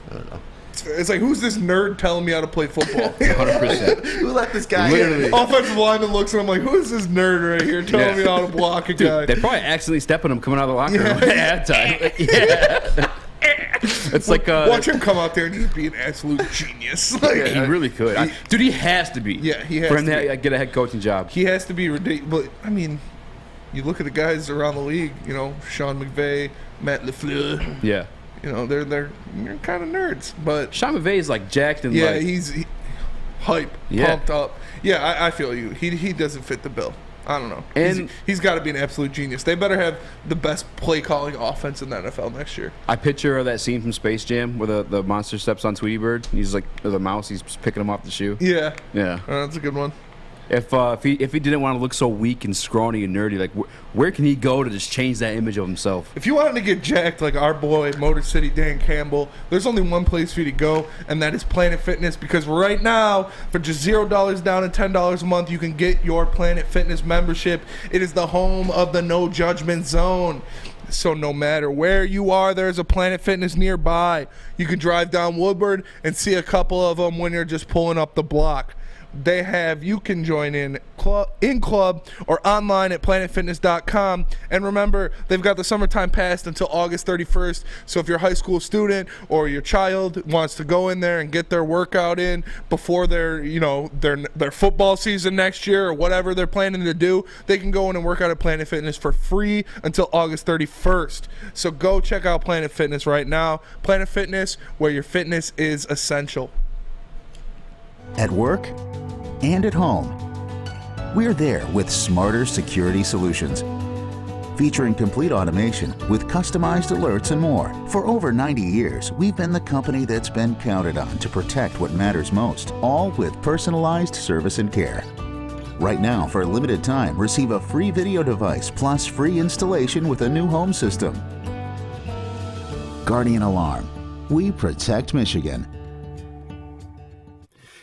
D: don't know.
C: It's who's this nerd telling me how to play football?
B: 100%.
D: Who let this guy
C: Literally. Offensive lineman looks and I'm like, who is this nerd right here telling me how to block a guy?
B: They probably accidentally step on him coming out of the locker room at halftime. It's
C: watch him come out there and just be an absolute genius.
B: He really could. Dude, he has to be.
C: Yeah, he has
B: for him
C: to
B: get a head coaching job.
C: He has to be ridiculous. But, I mean, you look at the guys around the league, Sean McVay, Matt LaFleur.
B: Yeah.
C: They're kind of nerds. But
B: Sean McVay is jacked and
C: he's hype, pumped up. Yeah, I feel you. He doesn't fit the bill. I don't know. And he's got to be an absolute genius. They better have the best play calling offense in the NFL next year.
B: I picture that scene from Space Jam where the monster steps on Tweety Bird. He's the mouse. He's picking him off the shoe.
C: Yeah.
B: Yeah.
C: That's a good one.
B: If he didn't want to look so weak and scrawny and nerdy, where can he go to just change that image of himself?
C: If you wanted to get jacked like our boy Motor City Dan Campbell, there's only one place for you to go, and that is Planet Fitness. Because right now, for just $0 down and $10 a month, you can get your Planet Fitness membership. It is the home of the No Judgment Zone. So no matter where you are, there's a Planet Fitness nearby. You can drive down Woodward and see a couple of them when you're just pulling up the block. You can join in club or online at planetfitness.com. And remember, they've got the summertime pass until August 31st. So if you're a high school student or your child wants to go in there and get their workout in before their football season next year or whatever they're planning to do, they can go in and work out at Planet Fitness for free until August 31st. So go check out Planet Fitness right now. Planet Fitness, where your fitness is essential.
G: At work and at home, we're there with smarter security solutions. Featuring complete automation with customized alerts and more. For over 90 years, we've been the company that's been counted on to protect what matters most, all with personalized service and care. Right now, for a limited time, receive a free video device plus free installation with a new home system. Guardian Alarm. We protect Michigan.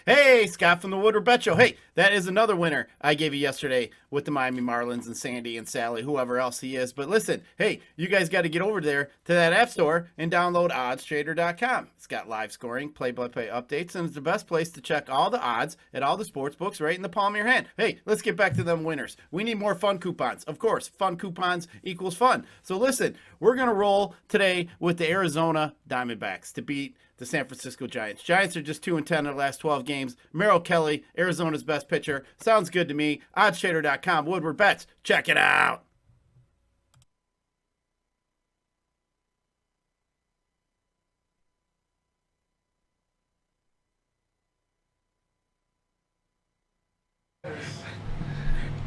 H: Hey, Scott from the Woodward Bet Show. Hey, that is another winner I gave you yesterday with the Miami Marlins and Sandy and Sally, whoever else he is. But listen, hey, you guys got to get over there to that app store and download oddstrader.com. It's got live scoring, play-by-play updates, and it's the best place to check all the odds at all the sports books right in the palm of your hand. Hey, let's get back to them winners. We need more fun coupons. Of course, fun coupons equals fun. So listen, we're going to roll today with the Arizona Diamondbacks to beat the San Francisco Giants. Giants are just 2-10 in their last 12 games. Merrill Kelly, Arizona's best pitcher. Sounds good to me. Oddstrader.com, Woodward Bets. Check it out.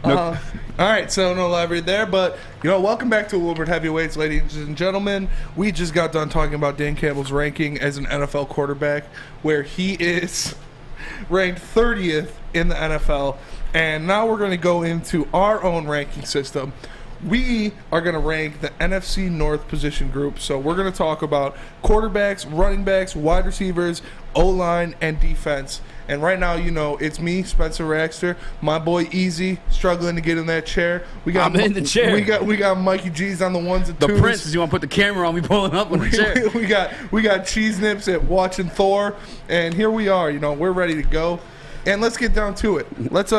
C: All right, so no elaborate there, but welcome back to Woodward Heavyweights, ladies and gentlemen. We just got done talking about Dan Campbell's ranking as an NFL quarterback, where he is ranked 30th in the NFL, and now we're going to go into our own ranking system. We are going to rank the NFC North position group, so we're going to talk about quarterbacks, running backs, wide receivers, O-line, and defense. And right now, it's me, Spencer Raxter, my boy Eazy, struggling to get in that chair.
B: I'm in the chair.
C: We got Mikey G's on the ones and twos.
B: The Prince, you want to put the camera on me pulling up on the chair.
C: we got Cheese Nips at watching Thor, and here we are. We're ready to go. And let's get down to it. Let's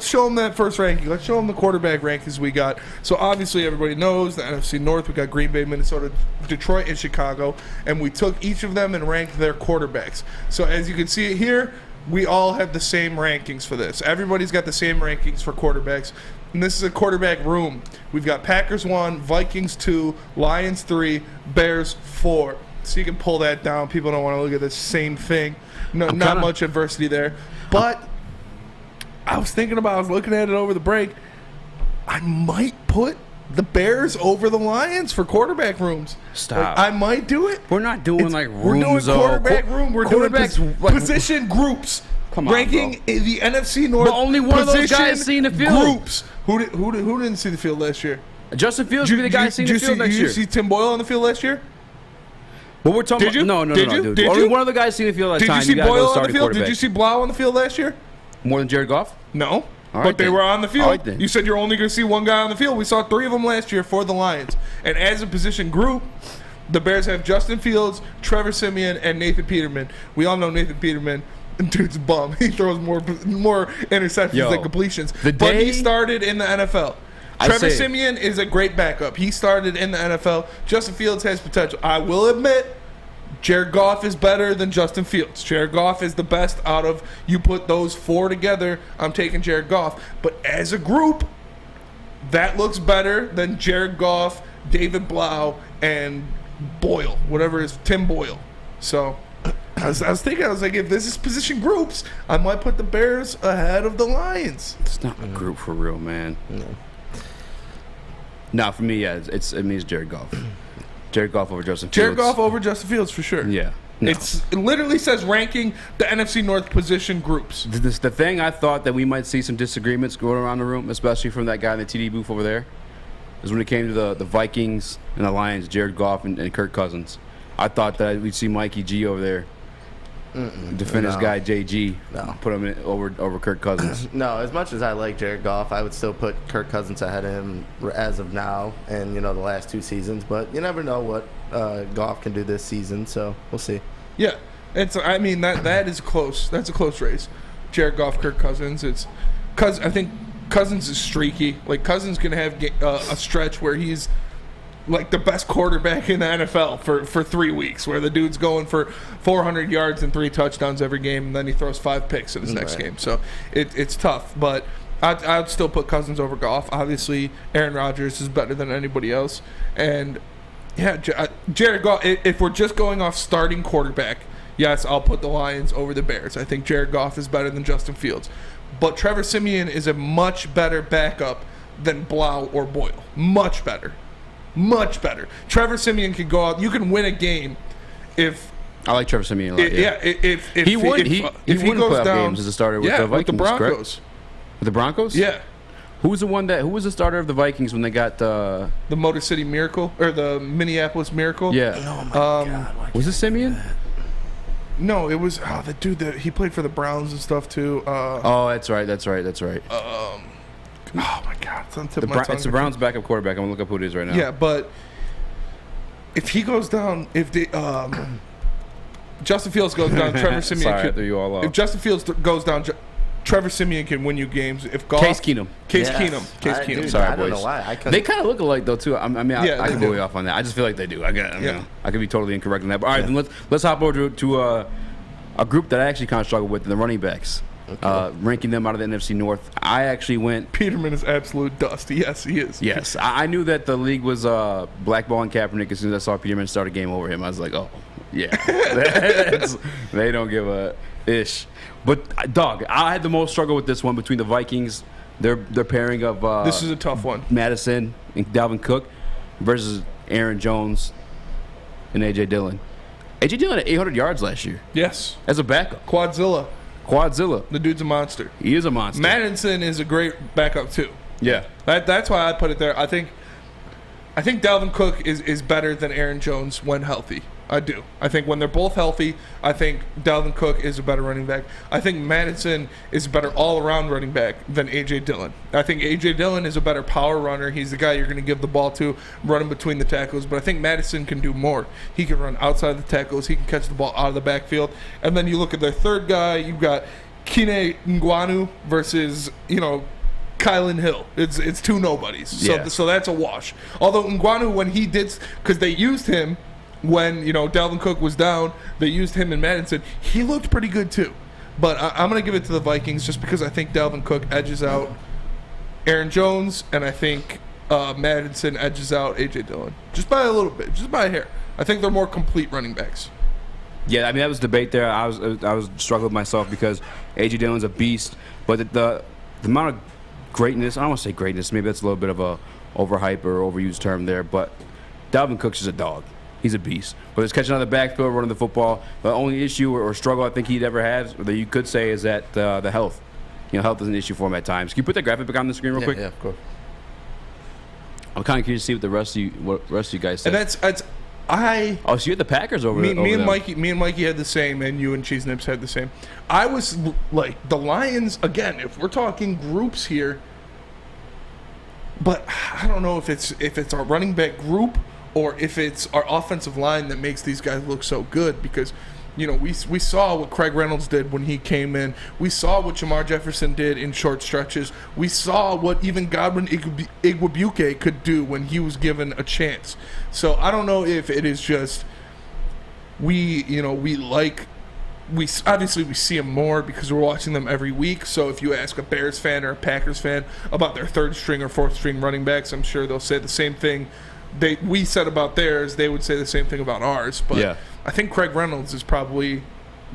C: show them that first ranking. Let's show them the quarterback rankings we got. So obviously everybody knows the NFC North. We got Green Bay, Minnesota, Detroit, and Chicago, and we took each of them and ranked their quarterbacks. So as you can see it here, we all have the same rankings for this. Everybody's got the same rankings for quarterbacks. And this is a quarterback room. We've got Packers 1, Vikings 2, Lions 3, Bears 4. So you can pull that down. People don't want to look at the same thing. No, not much adversity there. But I was looking at it over the break. I might put the Bears over the Lions for quarterback rooms.
B: Stop.
C: I might do it.
B: We're not doing rooms.
C: We're doing quarterback room. We're doing position groups.
B: Come on,
C: ranking the NFC North.
B: But only one of those guys seen the field.
C: Groups. Who didn't see the field last year?
B: Justin Fields will be the guy seen the field next year.
C: Did you see Tim Boyle on the field last year?
B: Well, we're talking about. No, dude. Only one of the guys seen the field last time.
C: Did you see Boyle on the field? Did you see Blau on the field last year?
B: More than Jared Goff?
C: No. But they were on the field. You said you're only going to see one guy on the field. We saw 3 of them last year for the Lions. And as a position group, the Bears have Justin Fields, Trevor Siemian, and Nathan Peterman. We all know Nathan Peterman. Dude's a bum. He throws more interceptions than completions. But he started in the NFL. Trevor Siemian is a great backup. He started in the NFL. Justin Fields has potential. I will admit, Jared Goff is better than Justin Fields. Jared Goff is the best out of, you put those 4 together, I'm taking Jared Goff. But as a group, that looks better than Jared Goff, David Blau, and Boyle, whatever it is, Tim Boyle. So I was thinking, if this is position groups, I might put the Bears ahead of the Lions.
B: It's not a group for real, man. No, for me, it means Jared Goff. Jared Goff over Justin Fields.
C: Jared Goff over Justin Fields for sure.
B: Yeah. No.
C: It literally says ranking the NFC North position groups.
B: The thing I thought that we might see some disagreements going around the room, especially from that guy in the TD booth over there, is when it came to the Vikings and the Lions, Jared Goff and Kirk Cousins. I thought that we'd see Mikey G over there defend his guy JG, put him over Kirk Cousins.
D: No, as much as I like Jared Goff, I would still put Kirk Cousins ahead of him as of now and the last 2 seasons. But you never know what Goff can do this season, so we'll see.
C: Yeah, that is close. That's a close race. Jared Goff, Kirk Cousins. I think Cousins is streaky. Like Cousins can have a stretch where he's like the best quarterback in the NFL for 3 weeks, where the dude's going for 400 yards and 3 touchdowns every game, and then he throws 5 picks in his next game. So it's tough, but I'd still put Cousins over Goff. Obviously, Aaron Rodgers is better than anybody else, and Jared Goff. If we're just going off starting quarterback, yes, I'll put the Lions over the Bears. I think Jared Goff is better than Justin Fields, but Trevor Siemian is a much better backup than Blau or Boyle. Much better. Trevor Siemian can go out. You can win a game if.
B: I like Trevor Siemian a lot.
C: If
B: he won playoff games as a starter with the Vikings,
C: with the Broncos.
B: Correct? With the Broncos?
C: Yeah.
B: Who was the starter of the Vikings when they got
C: the Motor City Miracle or the Minneapolis Miracle?
B: Yeah.
D: Oh my God.
B: Was it Siemian?
C: No, it was the dude that he played for the Browns and stuff too.
B: Oh, that's right.
C: Oh my God, it's on the tip of my tongue.
B: It's the Browns' backup quarterback. I'm gonna look up who it is right now.
C: Yeah, but if he goes down, if the Justin Fields goes down, Trevor Siemian.
B: Sorry, I threw you all off.
C: If Justin Fields goes down, Trevor Siemian can win you games. If Goff,
B: Case Keenum.
C: Case Keenum.
D: Dude,
B: Sorry,
D: I don't
B: boys.
D: know why.
B: They kind of look alike though too. I could
C: do.
B: go way off on that. I just feel like they do. I could be totally incorrect on that. But all right, then let's hop over to a group that I actually kind of struggle with, the running backs. Okay. Ranking them out of the NFC North. I actually went.
C: Peterman is absolute dust. Yes, he is.
B: Yes, I knew that the league was blackballing Kaepernick as soon as I saw Peterman start a game over him. I was like, oh, yeah. They don't give a ish. But, dog, I had the most struggle with this one between the Vikings, their pairing of
C: this is a tough one.
B: Madison and Dalvin Cook versus Aaron Jones and A.J. Dillon. A.J. Dillon had 800 yards last year.
C: Yes.
B: As a backup.
C: Quadzilla.
B: The
C: dude's a monster.
B: He is a monster.
C: Madison is a great backup too.
B: Yeah.
C: That's why I put it there. I think Dalvin Cook is better than Aaron Jones when healthy. I do. I think when they're both healthy, I think Dalvin Cook is a better running back. I think Madison is a better all-around running back than A.J. Dillon. I think A.J. Dillon is a better power runner. He's the guy you're going to give the ball to, running between the tackles. But I think Madison can do more. He can run outside the tackles. He can catch the ball out of the backfield. And then you look at their third guy, you've got Kene Nwangwu versus, Kylan Hill. It's two nobodies. So that's a wash. Although Nwangwu, when he did, because they used him when Dalvin Cook was down, they used him in Madison. He looked pretty good too. But I'm going to give it to the Vikings just because I think Dalvin Cook edges out Aaron Jones, and I think Madison edges out A.J. Dillon. Just by a little bit, just by a hair. I think they're more complete running backs.
B: Yeah, that was debate there. I was struggling with myself because A.J. Dillon's a beast, but the amount of greatness, I don't want to say greatness, maybe that's a little bit of a overhype or overused term there, but Dalvin Cook's just a dog. He's a beast. Whether it's catching out of the backfield, running the football, the only issue or struggle I think he'd ever have, or that you could say, is that the health. Health is an issue for him at times. Can you put that graphic back on the screen real quick?
D: Yeah, of course.
B: I'm kind of curious to see what the rest of you guys say.
C: And that's
B: Oh, so you had the Packers over there.
C: Me and Mikey had the same, and you and Cheese Nips had the same. I was like, the Lions, again, if we're talking groups here, but I don't know if it's our running back group or if it's our offensive line that makes these guys look so good, because we saw what Craig Reynolds did when he came in. We saw what Jamar Jefferson did in short stretches. We saw what even Godwin Igwebuike could do when he was given a chance. So I don't know if it is just we obviously see them more because we're watching them every week. So if you ask a Bears fan or a Packers fan about their third string or fourth string running backs, I'm sure they'll say the same thing we said about theirs. They would say the same thing about ours. But yeah. I think Craig Reynolds is probably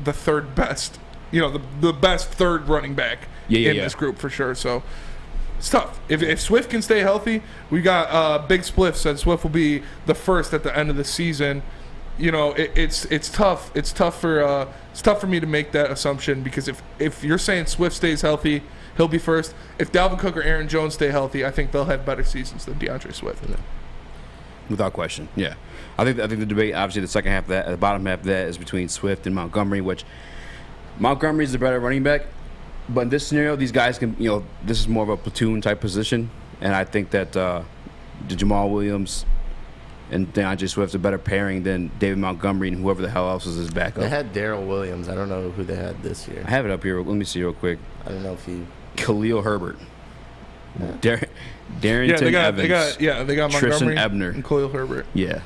C: the third best, the best third running back in this group for sure. So it's tough. If Swift can stay healthy, we got Big Spliff said Swift will be the first at the end of the season. It's tough. It's tough for me to make that assumption, because if you're saying Swift stays healthy, he'll be first. If Dalvin Cook or Aaron Jones stay healthy, I think they'll have better seasons than DeAndre Swift.
B: Without question, yeah. I think the debate, obviously, the second half of that, the bottom half of that, is between Swift and Montgomery, which Montgomery is the better running back. But in this scenario, these guys can, this is more of a platoon type position, and I think that Jamal Williams and DeAndre Swift's a better pairing than David Montgomery and whoever the hell else is his backup.
D: They had Darrell Williams. I don't know who they had this year.
B: I have it up here. Let me see real quick.
D: I don't know if he.
B: Khalil Herbert.
D: Yeah.
B: Darrington Evans.
C: They got
B: Tristan
C: Montgomery
B: Ebner
C: and Khalil Herbert.
B: Yeah,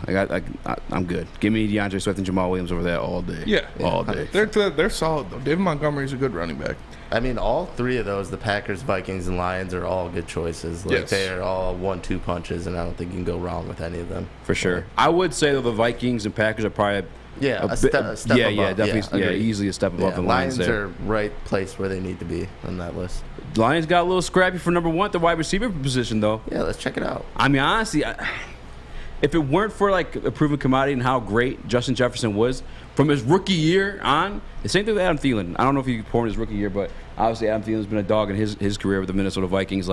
B: I'm good. Give me DeAndre Swift and Jamal Williams over there all day.
C: Yeah,
B: all day.
C: They're solid though. David Montgomery is a good running back.
D: I mean, all three of those, the Packers, Vikings, and Lions, are all good choices. They are all 1-2 punches, and I don't think you can go wrong with any of them.
B: For sure. I would say that the Vikings and Packers are probably
D: a step above.
B: Definitely, easily a step above the Lions.
D: Lions are right place where they need to be on that list.
B: Lions got a little scrappy for number one at the wide receiver position, though.
D: Yeah, let's check it out.
B: I mean, honestly, if it weren't for a proven commodity and how great Justin Jefferson was from his rookie year on, the same thing with Adam Thielen. I don't know if he performed his rookie year, but obviously Adam Thielen's been a dog in his career with the Minnesota Vikings.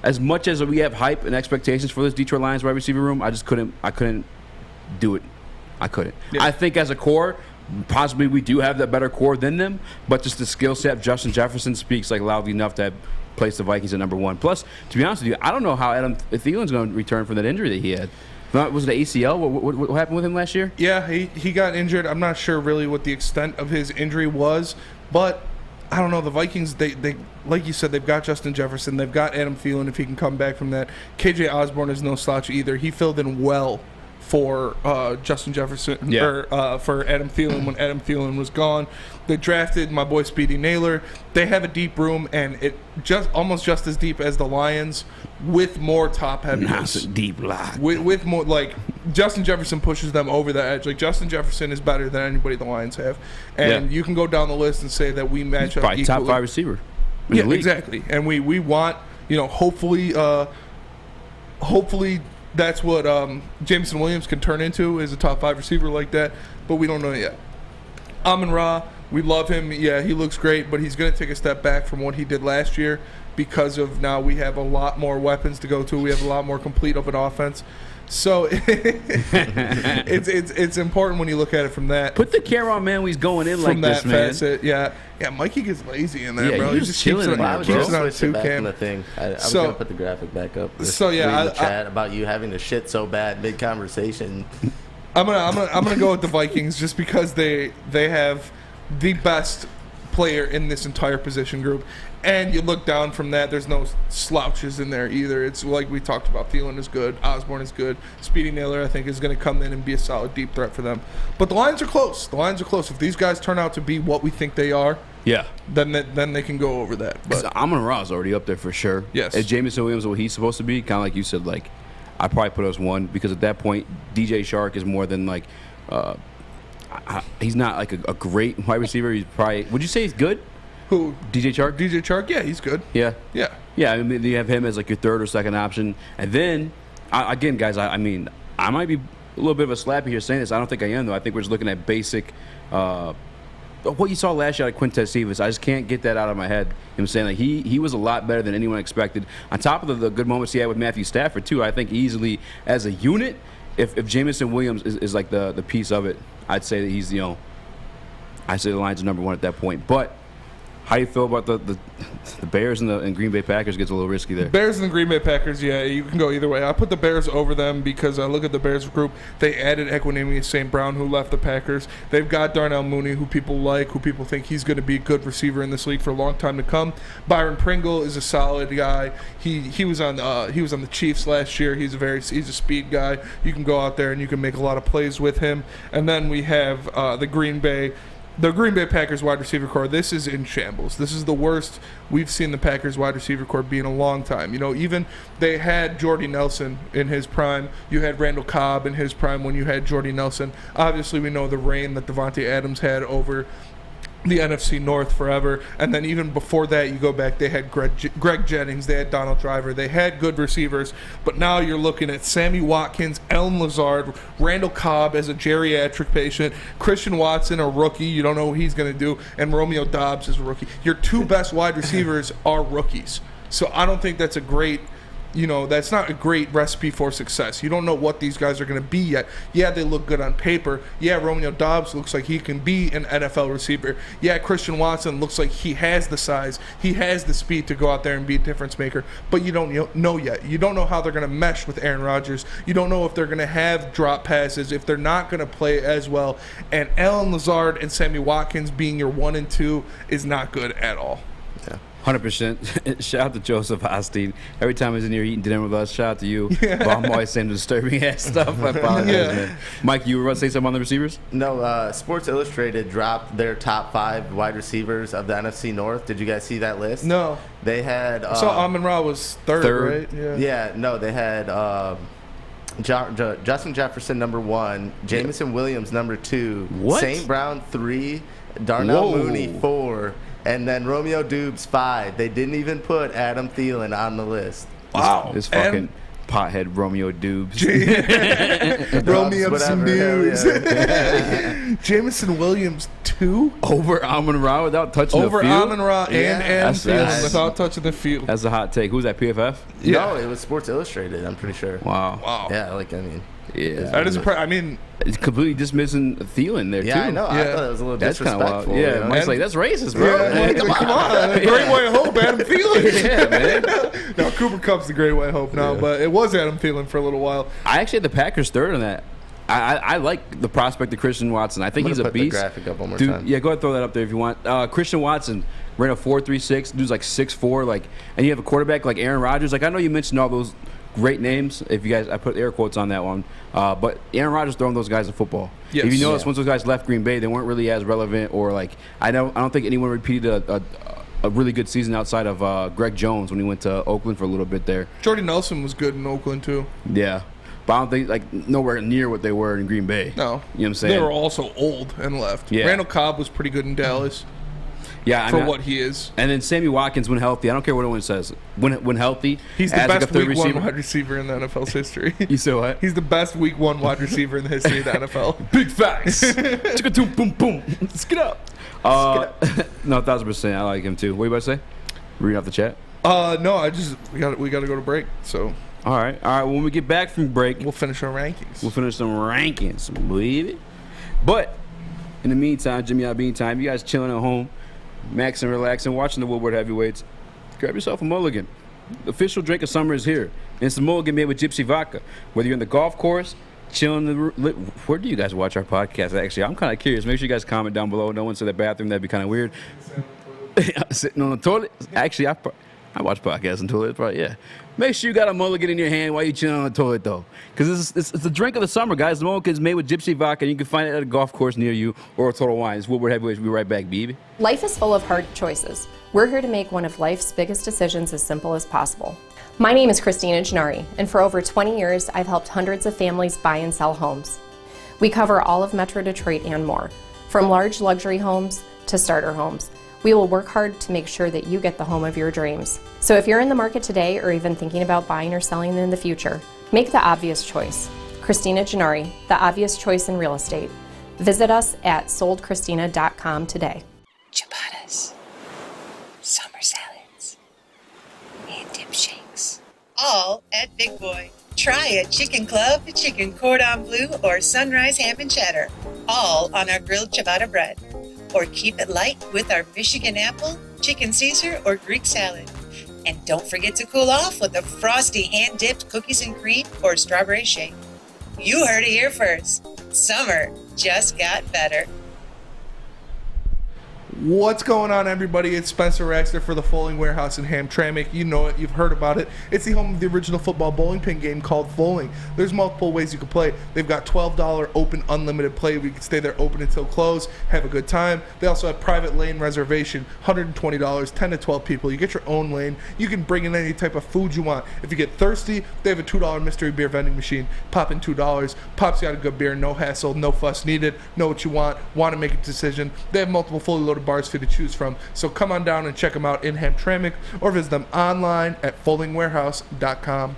B: As much as we have hype and expectations for this Detroit Lions wide receiver room, I couldn't do it. I couldn't. Yeah. I think as a core, possibly we do have that better core than them, but just the skill set of Justin Jefferson speaks like loudly enough to place the Vikings at number 1. Plus, to be honest with you, I don't know how Adam Thielen's going to return from that injury that he had. Was it an ACL? What happened with him last year?
C: Yeah, he got injured. I'm not sure really what the extent of his injury was, but I don't know. The Vikings, they like you said, they've got Justin Jefferson. They've got Adam Thielen if he can come back from that. KJ Osborne is no slouch either. He filled in well for Justin Jefferson or for Adam Thielen when Adam Thielen was gone. They drafted my boy Speedy Naylor. They have a deep room, and it almost just as deep as the Lions, with more top heaviness.
B: That's a deep lock.
C: With more, like, Justin Jefferson pushes them over the edge. Like, Justin Jefferson is better than anybody the Lions have, and you can go down the list and say that we match up
B: probably
C: equally.
B: top 5 receiver.
C: Yeah, exactly. And we want, hopefully that's what Jameson Williams can turn into, is a top 5 receiver like that, but we don't know yet. Amon-Ra, we love him. Yeah, he looks great, but he's going to take a step back from what he did last year because of now we have a lot more weapons to go to. We have a lot more complete of an offense. So it's important when you look at it from that.
B: Put the camera on, man. When he's going in like this, man.
C: Facet, yeah, Mikey gets lazy in there, bro.
B: He just keeps it
D: I
B: on
D: was
B: bro.
D: just switching back from the thing. I was going to put the graphic back up.
C: So, yeah,
D: reading the chat about you having to shit so bad mid-conversation.
C: I'm gonna go with the Vikings just because they have the best player in this entire position group. And you look down from that, there's no slouches in there either. It's like we talked about. Thielen is good. Osborne is good. Speedy Naylor, I think, is going to come in and be a solid deep threat for them. But the Lions are close. If these guys turn out to be what we think they are, then they can go over that. But
B: Amon-Ra is already up there for sure.
C: Yes.
B: Is Jameson Williams what he's supposed to be? Kind of like you said, like, I'd probably put us 1 because at that point, DJ Shark is more than like he's not like a great wide receiver. He's probably, would you say he's good?
C: Who?
B: DJ Chark?
C: DJ Chark, yeah, he's good.
B: Yeah.
C: Yeah.
B: Yeah, I mean, you have him as like your third or second option. And then, again, guys, I mean, I might be a little bit of a slappy here saying this. I don't think I am, though. I think we're just looking at basic what you saw last year at Quintez Cephas. I just can't get that out of my head. You know what I'm saying? Like, he was a lot better than anyone expected. On top of the good moments he had with Matthew Stafford, too, I think easily as a unit, if Jameson Williams is like the piece of it, I'd say that he's, I'd say the Lions are number 1 at that point. But how do you feel about the Bears and Green Bay Packers? Gets a little risky there.
C: Bears and the Green Bay Packers, yeah, you can go either way. I put the Bears over them because I look at the Bears group. They added Equanimeous St. Brown, who left the Packers. They've got Darnell Mooney, who people like, who people think he's going to be a good receiver in this league for a long time to come. Byron Pringle is a solid guy. He was on the Chiefs last year. He's a speed guy. You can go out there and you can make a lot of plays with him. And then we have the Green Bay Packers wide receiver core. This is in shambles. This is the worst we've seen the Packers wide receiver core be in a long time. Even they had Jordy Nelson in his prime. You had Randall Cobb in his prime when you had Jordy Nelson. Obviously, we know the reign that Devontae Adams had over the NFC North forever. And then even before that, you go back, they had Greg Jennings, they had Donald Driver, they had good receivers, but now you're looking at Sammy Watkins, Allen Lazard, Randall Cobb as a geriatric patient, Christian Watson, a rookie, you don't know what he's going to do, and Romeo Doubs is a rookie. Your 2 best wide receivers are rookies. So I don't think that's a great, that's not a great recipe for success. You don't know what these guys are going to be yet. Yeah, they look good on paper. Yeah, Romeo Doubs looks like he can be an NFL receiver. Yeah, Christian Watson looks like he has the size. He has the speed to go out there and be a difference maker. But you don't know yet. You don't know how they're going to mesh with Aaron Rodgers. You don't know if they're going to have drop passes, if they're not going to play as well. And Allen Lazard and Sammy Watkins being your 1 and 2 is not good at all.
B: 100%. Shout out to Joseph Osteen. Every time he's in here eating dinner with us, shout out to you. Yeah. But I'm always saying disturbing ass stuff. I apologize, man. Mike, you were about to say something on the receivers?
D: No, Sports Illustrated dropped their top 5 wide receivers of the NFC North. Did you guys see that list?
C: No.
D: They had...
C: so Amon-Ra was third, right?
D: Yeah, no, they had Justin Jefferson, number 1, Jameson Williams, number 2, St. Brown, 3, Darnell Mooney, 4, and then Romeo Doubs, 5. They didn't even put Adam Thielen on the list.
C: Wow.
B: This fucking pothead Romeo Doubs.
C: Romeo Doubs. Yeah. Jameson Williams, 2?
B: Over Amon-Ra without touching the field?
C: Over Amon-Ra and Thielen without touching the field.
B: That's a hot take. Who's that, PFF?
D: Yeah. No, it was Sports Illustrated, I'm pretty sure.
B: Wow.
D: Yeah,
B: Yeah.
C: That is I mean,
B: it's completely dismissing Thielen there, too.
D: Yeah, I know. I
C: Yeah.
D: thought it was a little
B: That's kind of
D: disrespectful.
B: wild. Yeah,
D: you know?
B: Mike's like, that's racist, bro.
C: yeah, come on. Great White Hope, Adam Thielen.
B: Yeah, man.
C: No, Cooper Kupp's the Great White Hope now, but it was Adam Thielen for a little while.
B: I actually had the Packers third on that. I like the prospect of Christian Watson. I think
D: I'm
B: he's
D: gonna
B: a
D: put the
B: beast.
D: graphic up one more
B: Dude,
D: time.
B: yeah, go ahead and throw that up there if you want. Christian Watson ran a 4.36. Dude's like 6'4", like, and you have a quarterback like Aaron Rodgers. Like, I know you mentioned all those great names. If you guys, I put air quotes on that one. But Aaron Rodgers throwing those guys in football.
C: Yes.
B: If you notice, once those guys left Green Bay, they weren't really as relevant, or like I don't think anyone repeated a really good season outside of Greg Jones when he went to Oakland for a little bit there.
C: Jordy Nelson was good in Oakland, too.
B: Yeah. But I don't think, like, nowhere near what they were in Green Bay.
C: No.
B: You know what I'm saying?
C: They were also old and left.
B: Yeah.
C: Randall Cobb was pretty good in Dallas
B: yeah,
C: for what he is.
B: And then Sammy Watkins, when healthy, I don't care what anyone says. When healthy,
C: He's the
B: as like
C: best
B: a third
C: week one
B: receiver.
C: wide receiver in the NFL's history.
B: You say what?
C: He's the best week one wide receiver in the history of the NFL.
B: Big facts. Chicka-toom, boom, boom. Let's get up. No, 1,000%. I like him too. What you about to say? Reading off the chat.
C: No, we got to go to break, so
B: All right. When we get back from break,
C: we'll finish our rankings.
B: we'll finish some rankings, baby. But in the meantime, Jimmy out bean time. You guys chilling at home, maxing, relaxing, watching the Woodward heavyweights. Grab yourself a mulligan. The official drink of summer is here. And it's the mulligan made with Gypsy Vodka. Whether you're in the golf course, chilling where do you guys watch our podcast? Actually, I'm kind of curious. Make sure you guys comment down below. No one said the bathroom. That'd be kind of weird. Sitting on the toilet. Actually, I watch podcasts on toilets, probably, yeah. Make sure you got a mulligan in your hand while you're chilling on the toilet, though. Because it's the drink of the summer, guys. The mulligan is made with Gypsy Vodka. You can find it at a golf course near you or a Total Wine. It's Woodward Heavyweights. We'll be right back, baby.
I: Life is full of hard choices. We're here to make one of life's biggest decisions as simple as possible. My name is Christina Gennari, and for over 20 years, I've helped hundreds of families buy and sell homes. We cover all of Metro Detroit and more, from large luxury homes to starter homes. We will work hard to make sure that you get the home of your dreams. So if you're in the market today or even thinking about buying or selling in the future, make the obvious choice. Christina Gennari, the obvious choice in real estate. Visit us at soldchristina.com today.
J: Ciabattas, summer salads, and dip shakes. All at Big Boy. Try a chicken club, chicken cordon bleu, or sunrise ham and cheddar. All on our grilled ciabatta bread. Or keep it light with our Michigan apple, chicken Caesar, or Greek salad. And don't forget to cool off with a frosty hand-dipped cookies and cream or strawberry shake. You heard it here first. Summer just got better.
C: What's going on, everybody? It's Spencer Raxter for the Foaling Warehouse in Hamtramck. You know it. You've heard about it. It's the home of the original football bowling pin game called Foaling. There's multiple ways you can play. They've got $12 open unlimited play. We can stay there open until close, have a good time. They also have private lane reservation, $120, 10 to 12 people. You get your own lane. You can bring in any type of food you want. If you get thirsty, they have a $2 mystery beer vending machine. Pop in $2. Pops you out a good beer. No hassle, no fuss needed. Know what you want to make a decision. They have multiple fully loaded bars for you to choose from. So come on down and check them out in Hamtramck or visit them online at foldingwarehouse.com.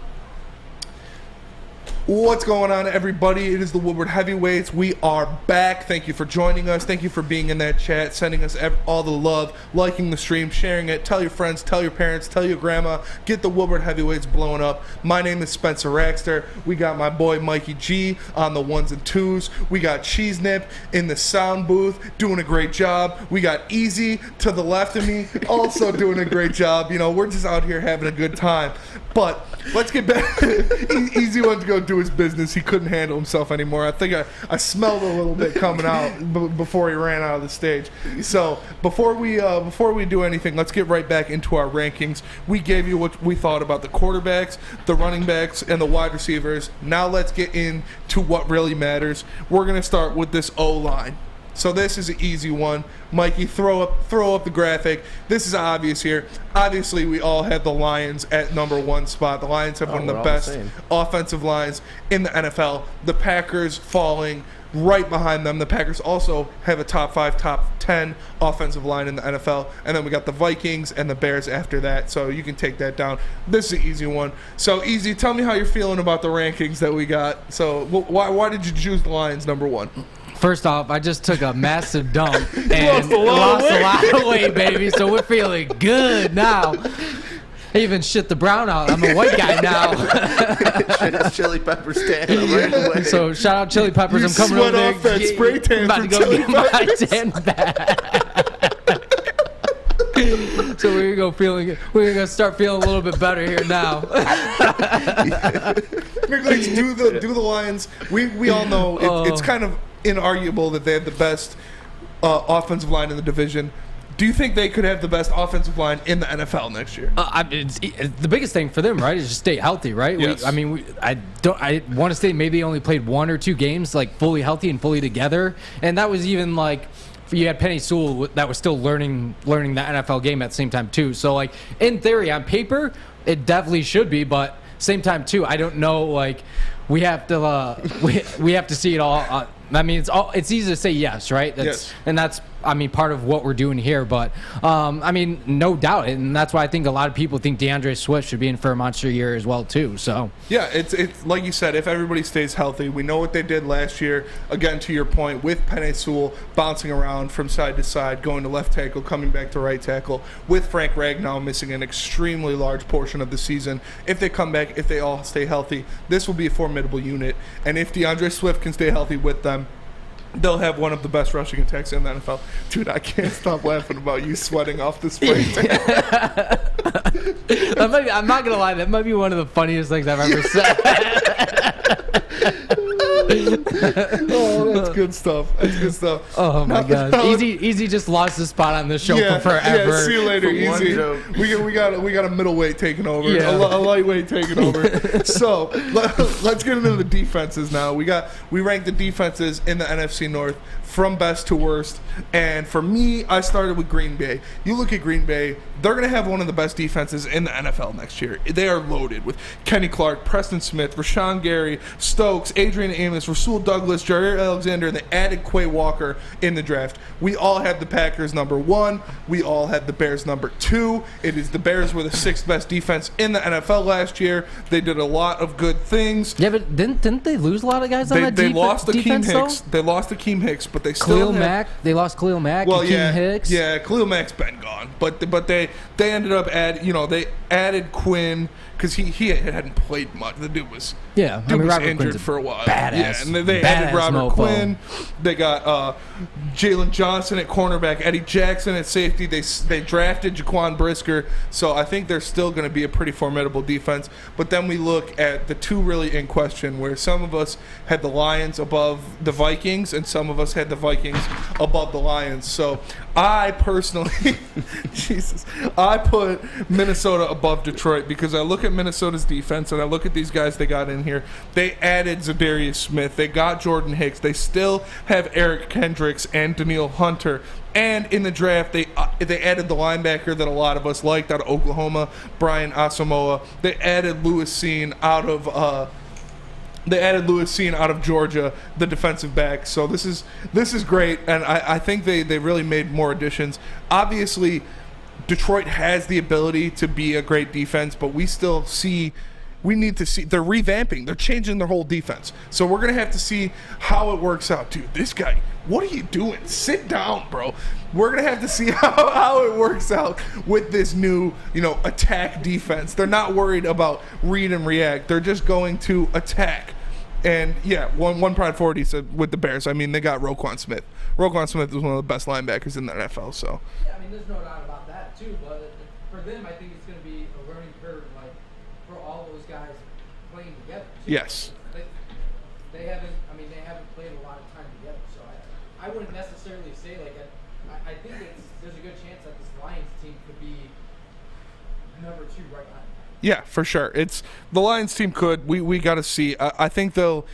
C: What's going on, everybody? It is the Woodward Heavyweights. We are back. Thank you for joining us. Thank you for being in that chat, sending us all the love, liking the stream, sharing it. Tell your friends, tell your parents, tell your grandma. Get the Woodward Heavyweights blowing up. My name is Spencer Raxter. We got my boy Mikey G on the ones and twos. We got Cheese Nip in the sound booth doing a great job. We got Eazy to the left of me also doing a great job. You know, we're just out here having a good time. But let's get back. Eazy went to go do his business. He couldn't handle himself anymore. I think I smelled a little bit coming out before he ran out of the stage. So before we do anything, let's get right back into our rankings. We gave you what we thought about the quarterbacks, the running backs, and the wide receivers. Now let's get into what really matters. We're gonna start with this O-line. So this is an easy one. Mikey, throw up the graphic. This is obvious here. Obviously, we all have the Lions at number one spot. The Lions have one of the best offensive lines in the NFL. The Packers falling right behind them. The Packers also have a top 5, top 10 offensive line in the NFL. And then we got the Vikings and the Bears after that. So you can take that down. This is an easy one. So, Eazy, tell me how you're feeling about the rankings that we got. So why did you choose the Lions number one?
E: First off, I just took a massive dump and lost a lot of weight, baby. So we're feeling good now. I even shit the brown out. I'm a white guy now.
D: Shit is Chili Pepper stand. Right away.
E: So shout out Chili Peppers. I'm coming
C: sweat
E: over there.
C: off that spray tan
E: about
C: from
E: to go
C: Chili
E: get my
C: Peppers.
E: tan back. So we're gonna start feeling a little bit better here now.
C: Nicholas, do the Lions. We all know it's kind of inarguable that they have the best offensive line in the division. Do you think they could have the best offensive line in the NFL next year?
E: It's the biggest thing for them, right, is just stay healthy, right?
C: Yes.
E: I want to say maybe they only played 1 or 2 games like fully healthy and fully together, and that was even like you had Penei Sewell that was still learning the NFL game at the same time too. So like in theory, on paper, it definitely should be, but same time too, I don't know. Like we have to we have to see it all. I mean, it's easy to say yes, right?
C: Yes.
E: And that's part of what we're doing here. But no doubt, and that's why I think a lot of people think DeAndre Swift should be in for a monster year as well too. So
C: yeah, it's like you said, if everybody stays healthy, we know what they did last year. Again, to your point, with Penei Sewell bouncing around from side to side, going to left tackle, coming back to right tackle, with Frank Ragnow missing an extremely large portion of the season. If they come back, if they all stay healthy, this will be a formidable unit. And if DeAndre Swift can stay healthy with them, they'll have one of the best rushing attacks in the NFL. Dude, I can't stop laughing about you sweating off the spray tan.
E: I'm not gonna lie, that might be one of the funniest things I've ever said.
C: Oh, that's good stuff. That's good stuff.
E: Oh my God, Eazy just lost his spot on this show for forever.
C: Yeah, see you later,
D: For one
C: Eazy.
D: joke.
C: We got a middleweight taking over,
E: Yeah.
C: a lightweight taking over. So let's get into the defenses now. We ranked the defenses in the NFC North from best to worst, and for me, I started with Green Bay. You look at Green Bay, they're going to have one of the best defenses in the NFL next year. They are loaded with Kenny Clark, Preston Smith, Rashawn Gary, Stokes, Adrian Amos, Rasul Douglas, Jair Alexander, and they added Quay Walker in the draft. We all had the Packers number 1. We all had the Bears number 2. The Bears were the 6th best defense in the NFL last year. They did a lot of good things.
E: Yeah, but didn't they lose a lot of guys on that
C: They
E: defense?
C: lost Akeem
E: though?
C: Hicks. They lost Akeem Hicks, but they still
E: They lost Khalil Mack.
C: Well,
E: Akeem Hicks.
C: Yeah, Khalil Mack's been gone, but they ended up they added Quinn because he hadn't played much. The dude was
E: Robert
C: injured
E: Quinn's a
C: for a while.
E: badass,
C: Yeah, and they added Robert
E: mofo.
C: Quinn. They got Jalen Johnson at cornerback, Eddie Jackson at safety. They drafted Jaquan Brisker, so I think they're still going to be a pretty formidable defense. But then we look at the two really in question, where some of us had the Lions above the Vikings, and some of us had the Vikings above the Lions. So I personally, I put Minnesota above Detroit because I look at Minnesota's defense and I look at these guys they got in here. They added Zadarius Smith. They got Jordan Hicks. They still have Eric Kendricks and Daniil Hunter. And in the draft, they added the linebacker that a lot of us liked out of Oklahoma, Brian Asamoah. They added Lewis Cine out of Georgia, the defensive back. So this is great, and I think they really made more additions. Obviously, Detroit has the ability to be a great defense, but we need to see they're revamping. They're changing their whole defense. So we're going to have to see how it works out. Dude, this guy, what are you doing? Sit down, bro. We're going to have to see how it works out with this new, attack defense. They're not worried about read and react. They're just going to attack. And yeah, one pride forward, he said, with the Bears. I mean, they got Roquan Smith. Roquan Smith is one of the best linebackers in the NFL. So
E: Yeah, I mean, there's no doubt about that too. But for them, I think it's going to be a learning curve, like for all those guys playing together. Too.
C: yes.
E: They haven't played a lot of time together. So I wouldn't necessarily say I think there's a good chance that this Lions team could be number 2 right behind.
C: Yeah, for sure. It's the Lions team could. We got to see. I think they'll.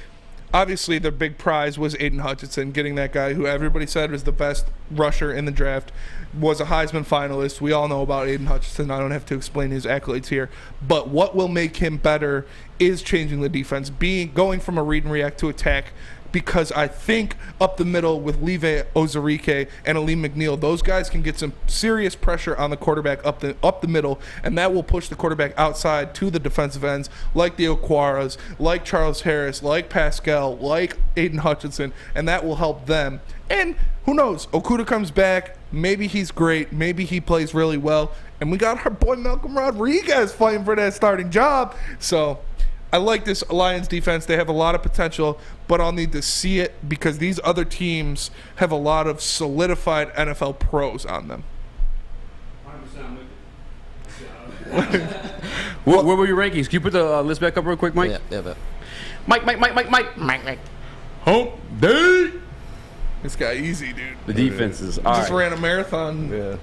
C: Obviously, their big prize was Aiden Hutchinson, getting that guy who everybody said was the best rusher in the draft, was a Heisman finalist. We all know about Aiden Hutchinson. I don't have to explain his accolades here. But what will make him better is changing the defense, going from a read and react to attack, because I think up the middle with Levi Ozarike and Aleem McNeil, those guys can get some serious pressure on the quarterback up the middle, and that will push the quarterback outside to the defensive ends like the Okwaras, like Charles Harris, like Pascal, like Aiden Hutchinson, and that will help them. And who knows? Okudah comes back. Maybe he's great. Maybe he plays really well. And we got our boy Malcolm Rodriguez fighting for that starting job. So I like this Lions defense. They have a lot of potential, but I'll need to see it because these other teams have a lot of solidified NFL pros on them.
B: 100% what were your rankings? Can you put the list back up real quick, Mike?
D: Yeah.
B: Mike. Hump day.
C: This guy Eazy, dude.
B: The defenses.
C: Just ran a marathon.
D: Yeah.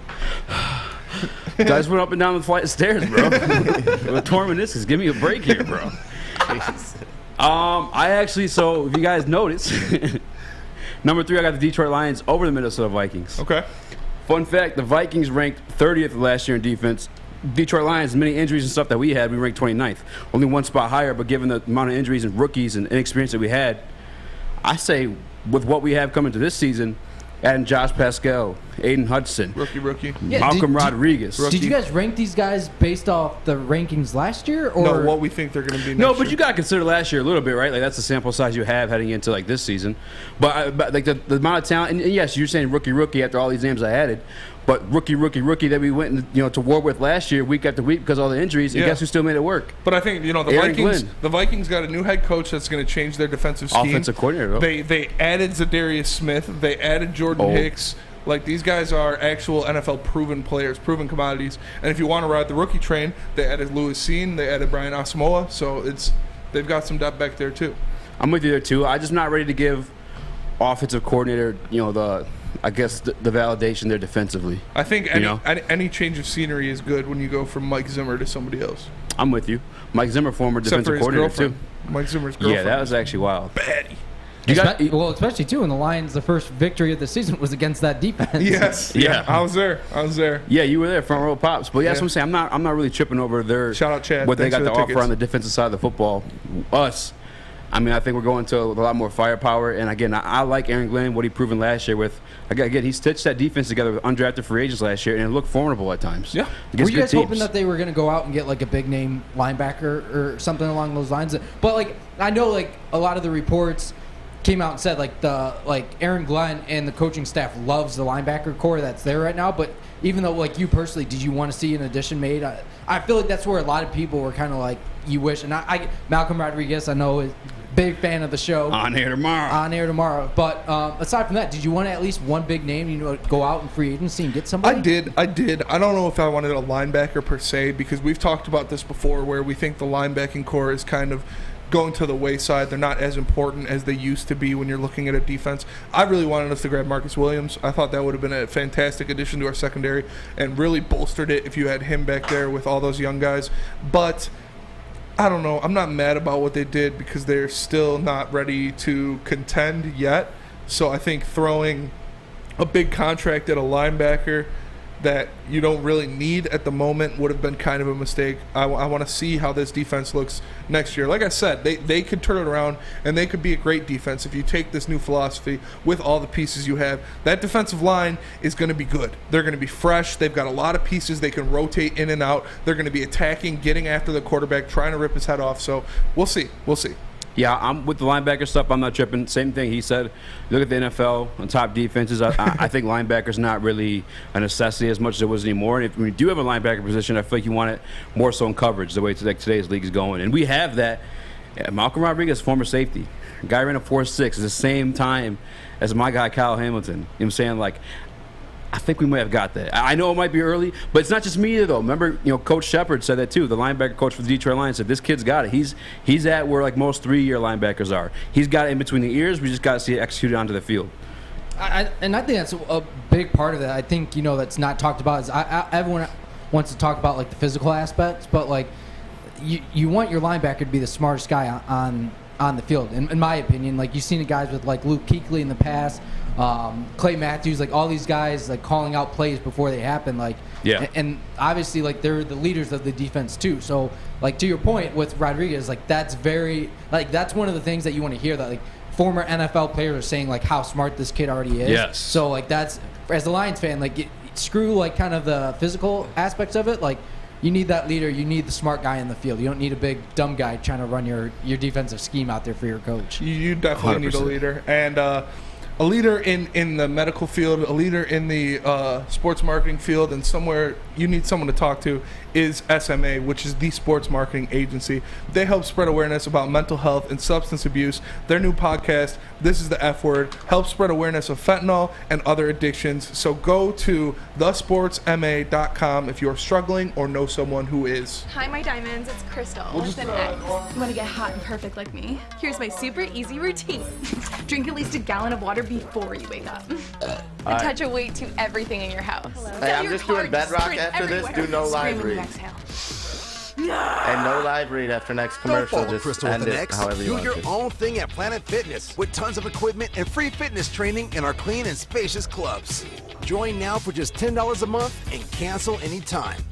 B: Guys went up and down the flight of stairs, bro. With torn meniscus. Give me a break here, bro. I actually, so if you guys notice, number 3, I got the Detroit Lions over the Minnesota Vikings.
C: Okay.
B: Fun fact, the Vikings ranked 30th last year in defense. Detroit Lions, many injuries and stuff that we had, we ranked 29th. Only one spot higher, but given the amount of injuries and rookies and inexperience that we had, I say with what we have coming to this season, adding Josh Pascal, Aiden Hudson,
C: rookie.
E: Yeah,
B: Malcolm Rodriguez.
E: Did you guys rank these guys based off the rankings last year, or
C: No, what we think they're going to be next
B: No, but
C: year.
B: you got to consider last year a little bit, right? Like that's the sample size you have heading into like this season. But like the amount of talent, and yes, you're saying rookie after all these names I added, but rookie that we went to war with last year, week after week because of all the injuries. And guess who still made it work?
C: But I think the Vikings got a new head coach that's going to change their defensive scheme.
B: Offensive coordinator.
C: They added Zadarius Smith. They added Jordan Hicks. Like, these guys are actual NFL proven players, proven commodities. And if you want to ride the rookie train, they added Louis Sean, they added Brian Asamoah. So they've got some depth back there too.
B: I'm with you there too. I'm just not ready to give offensive coordinator, the validation there defensively.
C: I think any change of scenery is good when you go from Mike Zimmer to somebody else.
B: I'm with you. Mike Zimmer, former
C: Except
B: defensive
C: for his
B: coordinator
C: girlfriend.
B: too.
C: Mike Zimmer's girlfriend.
B: Yeah, that was actually wild.
C: Baddie.
E: Especially too in the Lions, the first victory of the season was against that defense.
C: Yes.
B: Yeah.
C: I was there.
B: Yeah, you were there, front row pops. But yeah, that's what I'm saying. I'm not really tripping over their
C: Shout out Chad.
B: what they
C: Thanks
B: got
C: for
B: to
C: the
B: offer
C: tickets.
B: on the defensive side of the football. Us. I think we're going to a lot more firepower. And again, I like Aaron Glenn, what he proven last year with. Again, he stitched that defense together with undrafted free agents last year, and it looked formidable at times.
C: Yeah.
E: Were you guys hoping that they were going to go out and get like a big name linebacker or something along those lines? But like, I know like a lot of the reports came out and said like Aaron Glenn and the coaching staff loves the linebacker core that's there right now. But even though like you personally, did you want to see an addition made? I feel like that's where a lot of people were kind of like, you wish. And I Malcolm Rodriguez, I know is big fan of the show.
B: On air tomorrow.
E: But aside from that, did you want at least one big name, go out in free agency and get somebody?
C: I did. I don't know if I wanted a linebacker per se, because we've talked about this before where we think the linebacking core is kind of going to the wayside. They're not as important as they used to be when you're looking at a defense. I really wanted us to grab Marcus Williams. I thought that would have been a fantastic addition to our secondary and really bolstered it if you had him back there with all those young guys. But I don't know. I'm not mad about what they did because they're still not ready to contend yet. So I think throwing a big contract at a linebacker that you don't really need at the moment would have been kind of a mistake. I want to see how this defense looks next year. Like I said, they could turn it around, and they could be a great defense if you take this new philosophy with all the pieces you have. That defensive line is going to be good. They're going to be fresh. They've got a lot of pieces they can rotate in and out. They're going to be attacking, getting after the quarterback, trying to rip his head off. So we'll see.
B: Yeah, I'm with the linebacker stuff. I'm not tripping. Same thing he said. Look at the NFL and top defenses. I think linebackers not really a necessity as much as it was anymore. And if we do have a linebacker position, I feel like you want it more so in coverage, the way today's league is going. And we have that. Malcolm Rodriguez, former safety, guy ran a 4.6 at the same time as my guy Kyle Hamilton. You know what I'm saying? Like, I think we might have got that. I know it might be early, but it's not just me either, though. Remember, Coach Shepard said that too. The linebacker coach for the Detroit Lions said this kid's got it. He's at where like most 3-year linebackers are. He's got it in between the ears. We just got to see it executed onto the field.
E: I think that's a big part of that. I think that's not talked about. Is everyone wants to talk about like the physical aspects, but like you want your linebacker to be the smartest guy on the field. In my opinion, like you've seen the guys with like Luke Kuechly in the past. Clay Matthews, like all these guys, like calling out plays before they happen, like
B: yeah.
E: And obviously, like they're the leaders of the defense too. So, like to your point with Rodriguez, like that's one of the things that you want to hear. That like former NFL players are saying like how smart this kid already is.
B: Yes.
E: So like that's, as a Lions fan, like screw like kind of the physical aspects of it. Like you need that leader. You need the smart guy in the field. You don't need a big dumb guy trying to run your defensive scheme out there for your coach.
C: You definitely
B: 100%.
C: need a leader. And a leader in the medical field, a leader in the sports marketing field, and somewhere you need someone to talk to is SMA, which is the sports marketing agency. They help spread awareness about mental health and substance abuse. Their new podcast, This is the F Word, helps spread awareness of fentanyl and other addictions. So go to thesportsma.com if you're struggling or know someone who is.
K: Hi, my diamonds. It's Crystal with an X. You want to get hot and perfect like me? Here's my super easy routine. Drink at least a gallon of water before you wake up. Attach a weight to everything in your house.
D: Hey, I'm just doing bedrock after this. Do no live read. And no live read after next commercial.
L: Follow
D: Just
L: Crystal
D: end
L: with an
D: it
L: X.
D: however you
L: Do
D: want
L: your
D: to.
L: own thing at Planet Fitness with tons of equipment and free fitness training in our clean and spacious clubs. Join now for just $10 a month and cancel anytime.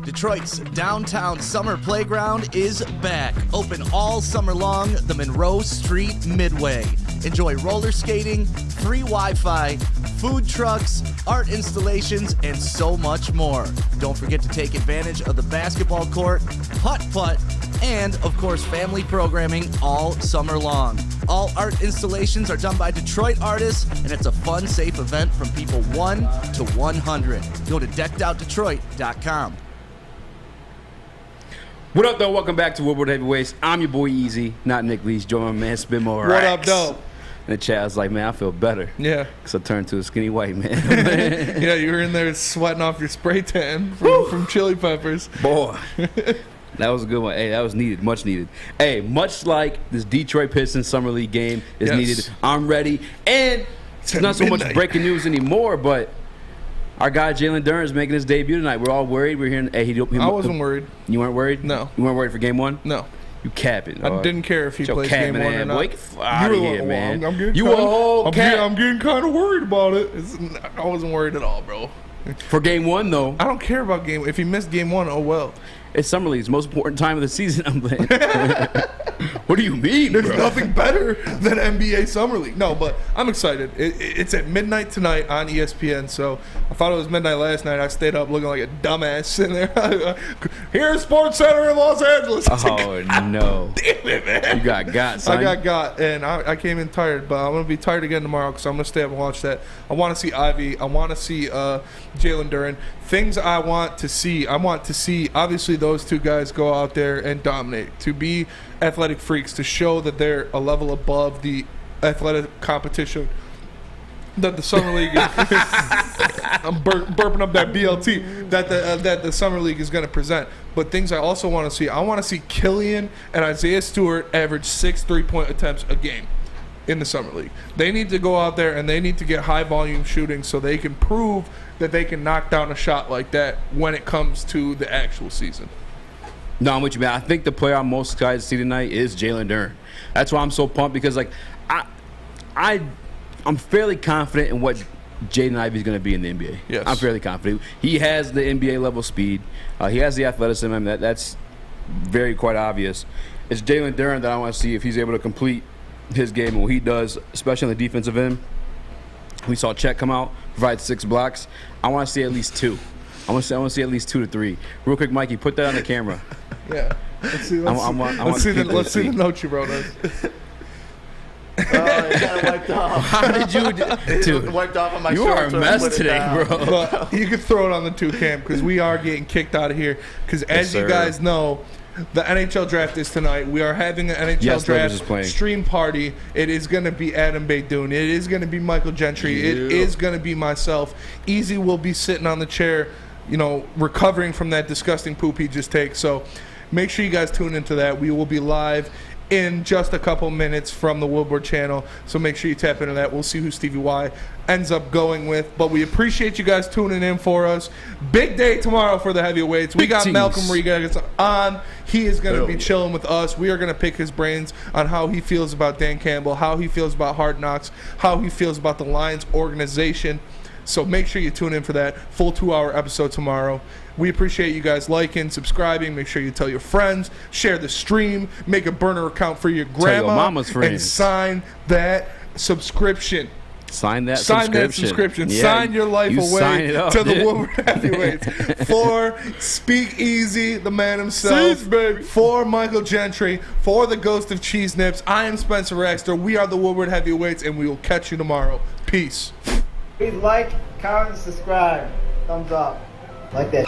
L: Detroit's downtown summer playground is back. Open all summer long, the Monroe Street Midway. Enjoy roller skating, free Wi-Fi, food trucks, art installations, and so much more. Don't forget to take advantage of the basketball court, putt-putt, and, of course, family programming all summer long. All art installations are done by Detroit artists, and it's a fun, safe event from people 1 to 100. Go to deckedoutdetroit.com.
B: What up, though? Welcome back to Woodward Heavyweights. I'm your boy Eazy, not Nick Leach. Join my man Spin More.
C: What up, though?
B: And the chat's like, man, I feel better.
C: Yeah.
B: Because I turned to a skinny white man.
C: Yeah, you were in there sweating off your spray tan from chili peppers.
B: Boy. That was a good one. Hey, that was needed. Much needed. Hey, much like this Detroit Pistons Summer League game is needed. I'm ready. And it's not so much breaking news anymore, but our guy Jalen Duren is making his debut tonight. We're all worried. We're hearing. Hey,
C: I wasn't worried.
B: You weren't worried?
C: No.
B: You weren't worried for game one?
C: No.
B: You capping.
C: I didn't care if he plays game one or not.
B: Boy, get out of here, man.
C: I'm getting
B: you a whole cat.
C: I'm getting kind of worried about it. I wasn't worried at all, bro.
B: For game one, though.
C: I don't care about game. If he missed game one, oh well.
B: It's Summer League. It's the most important time of the season. I'm playing. What do you mean,
C: There's
B: bro?
C: nothing better than NBA Summer League. No, but I'm excited. It's at midnight tonight on ESPN, so I thought it was midnight last night. I stayed up looking like a dumbass sitting there. Here's Sports Center in Los Angeles.
B: Oh, no.
C: Damn it, man.
B: You got, son.
C: I got, and I came in tired, but I'm going to be tired again tomorrow because I'm going to stay up and watch that. I want to see Ivy. I want to see Jalen Duren. Things I want to see. I want to see, obviously, those two guys go out there and dominate, to be athletic freaks, to show that they're a level above the athletic competition that the Summer League is. I'm burping up that BLT that the Summer League is going to present. But things I also want to see, I want to see Killian and Isaiah Stewart average 6 3-point attempts a game in the Summer League. They need to go out there and they need to get high volume shooting so they can prove that they can knock down a shot like that when it comes to the actual season.
B: No, I'm with you, man. I think the player I'm most excited to see tonight is Jalen Duren. That's why I'm so pumped, because like I'm fairly confident in what Jaden Ivey is going to be in the NBA.
C: Yes.
B: I'm fairly confident. He has the NBA level speed. He has the athleticism. I mean, that's very quite obvious. It's Jalen Duren that I want to see if he's able to complete his game and what he does, especially on the defensive end. We saw Chet come out, provide 6 blocks. I want to see at least 2. I want to see at least 2 to 3. Real quick, Mikey, put that on the camera.
C: Yeah. Let's see the note you wrote us.
D: Oh, it got wiped off.
B: How did you dude,
D: wiped off on my
B: you
D: shorts.
B: are a mess today, bro.
C: But you can throw it on the 2 cam because we are getting kicked out of here. Because as you guys know, the NHL draft is tonight. We are having an NHL draft stream party. It is going to be Adam Baydoun. It is going to be Michael Gentry. It is going to be myself. Eazy will be sitting on the chair, recovering from that disgusting poop he just takes. So make sure you guys tune into that. We will be live in just a couple minutes from the Woodward channel, so make sure you tap into that. We'll see who Stevie Y ends up going with, but we appreciate you guys tuning in for us. Big day tomorrow for the heavyweights. We got Malcolm Rodriguez on. He is going to be chilling with us. We are going to pick his brains on how he feels about Dan Campbell, how he feels about Hard Knocks, how he feels about the Lions organization. So make sure you tune in for that full 2-hour episode tomorrow. We appreciate you guys liking, subscribing. Make sure you tell your friends, share the stream, make a burner account for your grandma,
B: your mama's friends.
C: and sign that subscription.
B: Sign that
C: subscription.
B: Yeah,
C: sign your life
B: sign
C: away
B: up,
C: to the
B: dude.
C: Woodward Heavyweights. For Speak Easy, the man himself. For Michael Gentry. For the Ghost of Cheese Nips. I am Spencer Raxter. We are the Woodward Heavyweights, and we will catch you tomorrow. Peace.
M: Please like, comment, subscribe. Thumbs up. Like that.